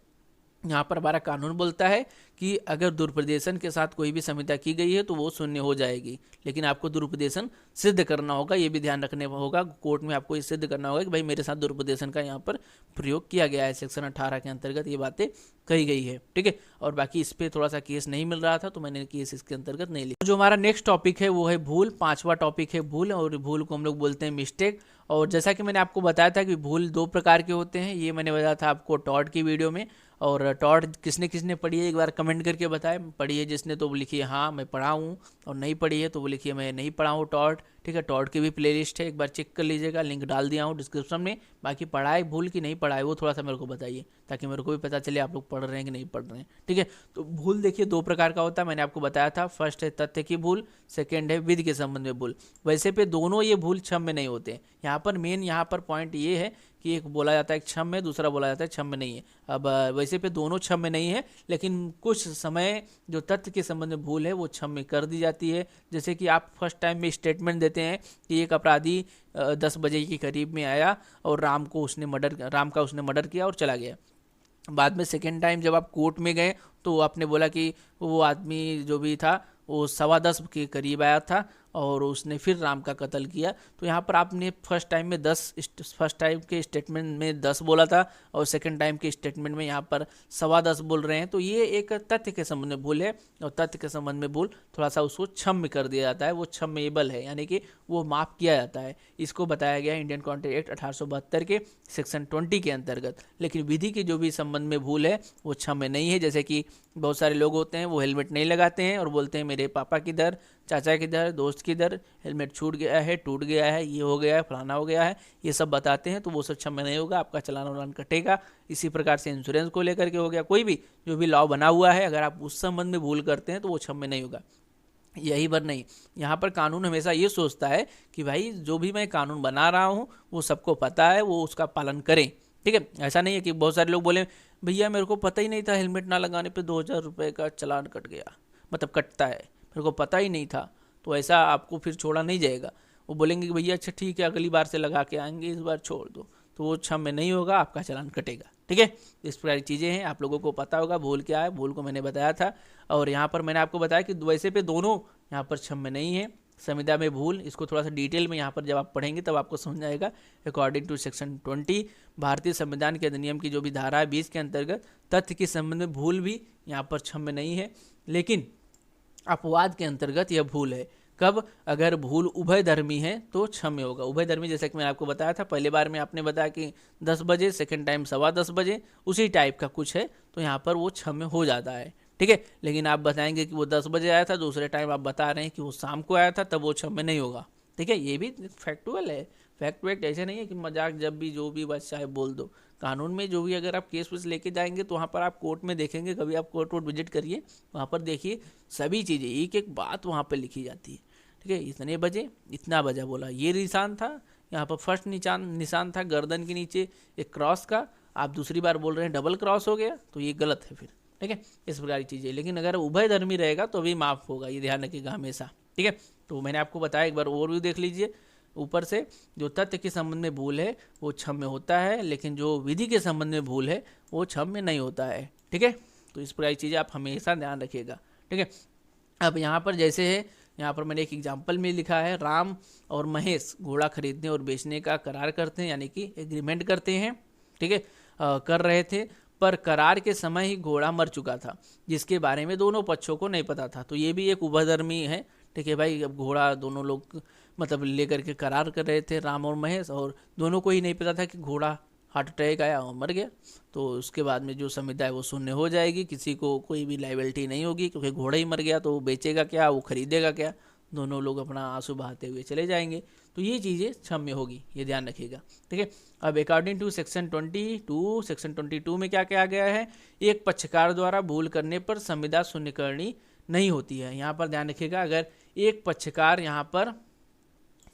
यहाँ पर हमारा कानून बोलता है कि अगर दुरुपदेशन के साथ कोई भी संहिता की गई है तो वो शून्य हो जाएगी, लेकिन आपको दुरुपदेशन सिद्ध करना होगा। ये भी ध्यान रखने होगा, कोर्ट में आपको ये सिद्ध करना होगा कि भाई मेरे साथ दुरुपदेशन का यहाँ पर प्रयोग किया गया है। सेक्शन 18 के अंतर्गत ये बातें कही गई है। ठीक है, और बाकी इस पर थोड़ा सा केस नहीं मिल रहा था तो मैंने केस इसके अंतर्गत नहीं लिया। जो हमारा नेक्स्ट टॉपिक है वो है भूल। 5वां टॉपिक है भूल, और भूल को हम लोग बोलते हैं मिस्टेक। और जैसा कि मैंने आपको बताया था कि भूल 2 प्रकार के होते हैं, ये मैंने बताया था आपको टॉड की वीडियो में। और टॉड किसने किसने पढ़ी है एक बार कमेंट करके बताएं। पढ़ी है जिसने तो वो लिखिए हाँ मैं पढ़ा हूँ, और नहीं पढ़ी है तो वो लिखिए मैं नहीं पढ़ा हूँ टॉड। ठीक है, टॉड की भी प्लेलिस्ट है, एक बार चेक कर लीजिएगा, लिंक डाल दिया हूँ डिस्क्रिप्शन में। बाकी पढ़ाए भूल की नहीं पढ़ाए वो थोड़ा सा मेरे को बताइए, ताकि मेरे को भी पता चले आप लोग पढ़ रहे हैं कि नहीं पढ़ रहे हैं। ठीक है, तो भूल देखिए 2 प्रकार का होता है, मैंने आपको बताया था। फर्स्ट है तथ्य की भूल, सेकेंड है विधि के संबंध में भूल। वैसे पे दोनों ये भूल क्षम्य नहीं होते। यहाँ पर मेन यहाँ पर पॉइंट ये है कि एक बोला जाता है क्षम्य, दूसरा बोला जाता है क्षम्य नहीं है। अब वैसे पे दोनों क्षम्य नहीं है, लेकिन कुछ समय जो तथ्य के संबंध में भूल है वो क्षम्य कर दी जाती है। जैसे कि आप फर्स्ट टाइम में स्टेटमेंट देते हैं कि एक अपराधी 10 बजे के करीब में आया और राम का उसने मर्डर किया और चला गया। बाद में सेकेंड टाइम जब आप कोर्ट में गए तो आपने बोला कि वो आदमी जो भी था वो 10:15 के करीब आया था और उसने फिर राम का कत्ल किया। तो यहाँ पर आपने फर्स्ट टाइम के स्टेटमेंट में 10 बोला था और सेकंड टाइम के स्टेटमेंट में यहाँ पर 10:15 बोल रहे हैं। तो ये एक तथ्य के संबंध में भूल है, और तथ्य के संबंध में भूल थोड़ा सा उसको क्षम्य कर दिया जाता है, वो क्षम्येबल है, यानी कि वो माफ़ किया जाता है। इसको बताया गया है इंडियन कॉन्ट्रैक्ट एक्ट 1872 के सेक्शन 20 के अंतर्गत। लेकिन विधि के जो भी संबंध में भूल है वो क्षम्य नहीं है। जैसे कि बहुत सारे लोग होते हैं वो हेलमेट नहीं लगाते हैं और बोलते हैं मेरे पापा किधर, चाचा किधर, दोस्त किधर, हेलमेट छूट गया है, टूट गया है, ये हो गया है, फलाना हो गया है, ये सब बताते हैं, तो वो सब क्षम्य नहीं होगा, आपका चालान वालान कटेगा। इसी प्रकार से इंश्योरेंस को लेकर के हो गया, कोई भी जो भी लॉ बना हुआ है अगर आप उस संबंध में भूल करते हैं तो वो क्षम्य नहीं होगा। यही बार नहीं, यहाँ पर कानून हमेशा ये सोचता है कि भाई जो भी मैं कानून बना रहा हूँ वो सबको पता है, वो उसका पालन करें। ठीक है, ऐसा नहीं है कि बहुत सारे लोग बोले भैया मेरे को पता ही नहीं था हेलमेट ना लगाने पे 2000 रुपये का चालान कट गया, मतलब कटता है, मेरे को पता ही नहीं था। तो ऐसा आपको फिर छोड़ा नहीं जाएगा। वो बोलेंगे कि भैया अच्छा ठीक है अगली बार से लगा के आएंगे, इस बार छोड़ दो, तो वो क्षम्य नहीं होगा, आपका चालान कटेगा। ठीक है, इस प्रकार की चीज़ें हैं, आप लोगों को पता होगा भूल क्या है। भूल को मैंने बताया था, और यहाँ पर मैंने आपको बताया कि वैसे पे दोनों यहाँ पर क्षम्य नहीं है। संविदा में भूल, इसको थोड़ा सा डिटेल में यहाँ पर जब आप पढ़ेंगे तब आपको समझ आएगा। अकॉर्डिंग टू सेक्शन 20 भारतीय संविधान के अधिनियम की जो भी धारा है 20 के अंतर्गत तथ्य के संबंध में भूल भी यहाँ पर क्षम्य नहीं है, लेकिन अपवाद के अंतर्गत यह भूल है। कब? अगर भूल उभय धर्मी है तो क्षम्य होगा। उभय धर्मी जैसा कि मैंने आपको बताया था, पहले बार में आपने बताया कि 10 बजे, सेकेंड टाइम 10:15 बजे, उसी टाइप का कुछ है तो यहाँ पर वो क्षम्य हो जाता है, ठीक है। लेकिन आप बताएंगे कि वो 10 बजे आया था, दूसरे टाइम आप बता रहे हैं कि वो शाम को आया था, तब वो क्षम्य नहीं होगा, ठीक है। ये भी फैक्चुअल है, फैक्ट ऐसे नहीं है कि मजाक जब भी जो भी बस चाहे बोल दो। कानून में जो भी अगर आप केस वेस लेके जाएंगे तो वहाँ पर आप कोर्ट में देखेंगे, कभी आप कोर्ट विजिट करिए, वहाँ पर देखिए सभी चीज़ें एक एक बात वहाँ पर लिखी जाती है, ठीक है। इतने बजे इतना बजा बोला, ये निशान था, यहाँ पर फर्स्ट निशान था गर्दन के नीचे एक क्रॉस का, आप दूसरी बार बोल रहे हैं डबल क्रॉस हो गया, तो ये गलत है फिर, ठीक है। इस प्रकार की चीज़ें, लेकिन अगर उभय धर्मी रहेगा तो भी माफ़ होगा, ये ध्यान रखिएगा हमेशा, ठीक है। तो मैंने आपको बताया, एक बार ओवरव्यू देख लीजिए ऊपर से। जो तथ्य के संबंध में भूल है वो क्षम्य होता है, लेकिन जो विधि के संबंध में भूल है वो क्षम्य नहीं होता है, ठीक है। तो इस प्रकार की चीज़ें आप हमेशा ध्यान रखिएगा, ठीक है। अब यहाँ पर जैसे है, यहाँ पर मैंने एक एग्जाम्पल में लिखा है, राम और महेश घोड़ा खरीदने और बेचने का करार करते हैं, यानी कि एग्रीमेंट करते हैं, ठीक है। कर रहे थे, पर करार के समय ही घोड़ा मर चुका था, जिसके बारे में दोनों पक्षों को नहीं पता था। तो ये भी एक उभयधर्मी है, ठीक है भाई। अब घोड़ा दोनों लोग मतलब लेकर के करार कर रहे थे, राम और महेश, और दोनों को ही नहीं पता था कि घोड़ा हार्ट अटैक आया और मर गया। तो उसके बाद में जो संविदा है वो शून्य हो जाएगी, किसी को कोई भी लाइबिलिटी नहीं होगी, क्योंकि घोड़ा ही मर गया तो वो बेचेगा क्या, वो खरीदेगा क्या, दोनों लोग अपना आंसू बहाते हुए चले जाएंगे। तो ये चीज़ें क्षम्य होगी, ये ध्यान रखिएगा, ठीक है। अब अकॉर्डिंग टू सेक्शन 22, सेक्शन 22 में क्या कहा गया है, एक पक्षकार द्वारा भूल करने पर संविदा शून्य करनी नहीं होती है। यहाँ पर ध्यान रखिएगा, अगर एक पक्षकार यहाँ पर,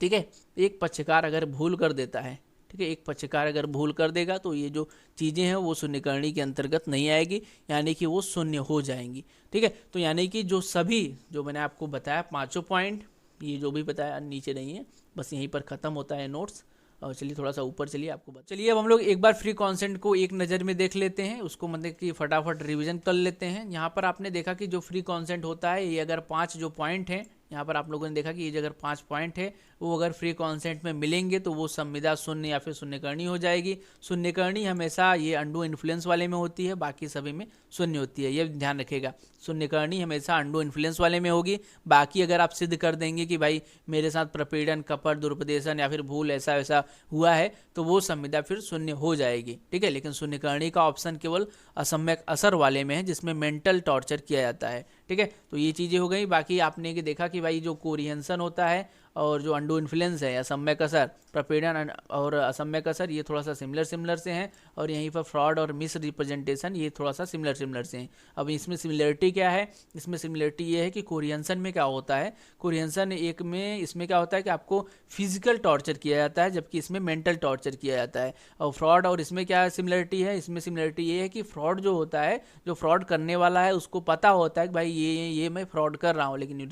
ठीक है, एक पक्षकार अगर भूल कर देता है, ठीक है, एक पक्षकार अगर भूल कर देगा तो ये जो चीज़ें हैं वो शून्यकरणी के अंतर्गत नहीं आएगी, यानी कि वो शून्य हो जाएंगी, ठीक है। तो यानी कि जो सभी जो मैंने आपको बताया 5 पॉइंट, ये जो भी बताया नीचे नहीं है, बस यहीं पर ख़त्म होता है नोट्स। और चलिए थोड़ा सा ऊपर चलिए, आपको चलिए अब हम लोग एक बार फ्री कॉन्सेंट को एक नज़र में देख लेते हैं, उसको मतलब कि फटाफट रिवीजन कर लेते हैं। यहाँ पर आपने देखा कि जो फ्री कॉन्सेंट होता है, ये अगर 5 जो पॉइंट हैं, यहाँ पर आप लोगों ने देखा कि ये जो अगर 5 पॉइंट है वो अगर फ्री कॉन्सेंट में मिलेंगे तो वो संविदा शून्य या फिर शून्यकरणी हो जाएगी। शून्यकरणी हमेशा ये अंडू इन्फ्लुएंस वाले में होती है, बाकी सभी में शून्य होती है, ये ध्यान रखिएगा। शून्यकरणी हमेशा अंडू इन्फ्लुएंस वाले में होगी, बाकी अगर आप सिद्ध कर देंगे कि भाई मेरे साथ प्रपीड़न, कपट, दुरुपदेशन या फिर भूल ऐसा वैसा हुआ है तो वो संविदा फिर शून्य हो जाएगी, ठीक है। लेकिन शून्यकरणी का ऑप्शन केवल असम्यक असर वाले में है, जिसमें मेंटल टॉर्चर किया जाता है, ठीक है। तो ये चीज़ें हो गई। बाकी आपने देखा कि भाई जो कोरिहेंशन होता है और जो अंडू इन्फ्लुएंस है, असम्यक असर, प्रपीड़न और असम्यक असर, ये थोड़ा सा सिमिलर से हैं, और यहीं पर फ्रॉड और मिस रिप्रेजेंटेशन ये थोड़ा सा सिमिलर से हैं। अब इसमें सिमिलरिटी क्या है, इसमें सिमिलरिटी ये है कि कोरिहेंशन में क्या होता है, कोरिहेंशन एक में इसमें क्या होता है कि आपको फिजिकल टॉर्चर किया जाता है, जबकि इसमें मेंटल टॉर्चर किया जाता है। और फ्रॉड और इसमें क्या सिमिलरिटी है, इसमें सिमिलरिटी ये है कि फ्रॉड जो होता है, जो फ्रॉड करने वाला है उसको पता होता है कि भाई ये मैं फ्रॉड कर रहा हूँ, लेकिन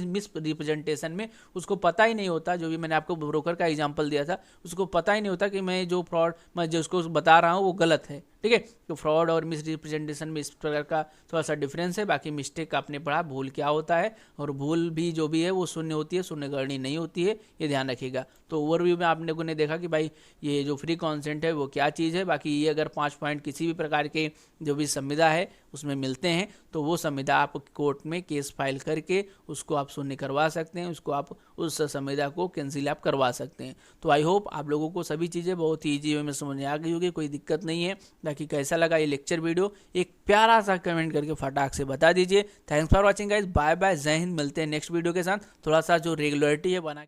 मिस रिप्रेजेंटेशन में उसको पता ही नहीं होता। जो भी मैंने आपको ब्रोकर का एग्जांपल दिया था, उसको पता ही नहीं होता कि मैं जो फ्रॉड मैं जो उसको बता रहा हूँ वो गलत है, ठीक है। तो फ्रॉड और मिस रिप्रेजेंटेशन में इस प्रकार का थोड़ा सा डिफरेंस है। बाकी मिस्टेक आपने पढ़ा, भूल क्या होता है, और भूल भी जो भी है वो शून्य होती है, शून्यकरणी नहीं होती है, ये ध्यान रखिएगा। तो ओवरव्यू में आपने को ने देखा कि भाई ये जो फ्री कॉन्सेंट है वो क्या चीज़ है। बाकी ये अगर 5 पॉइंट किसी भी प्रकार के जो भी संविदा है उसमें मिलते हैं तो वो संविदा आप कोर्ट में केस फाइल करके उसको आप शून्य करवा सकते हैं, उसको आप उस संविदा को कैंसिल आप करवा सकते हैं। तो आई होप आप लोगों को सभी चीज़ें बहुत ही ईजी वे में समझ में आ गई होगी, कोई दिक्कत नहीं है। बाकी कैसा लगा ये लेक्चर वीडियो एक प्यारा सा कमेंट करके फटाक से बता दीजिए। Thanks for watching guys, bye bye, Jai Hind. मिलते हैं नेक्स्ट वीडियो के साथ। थोड़ा सा जो रेगुलरिटी है बना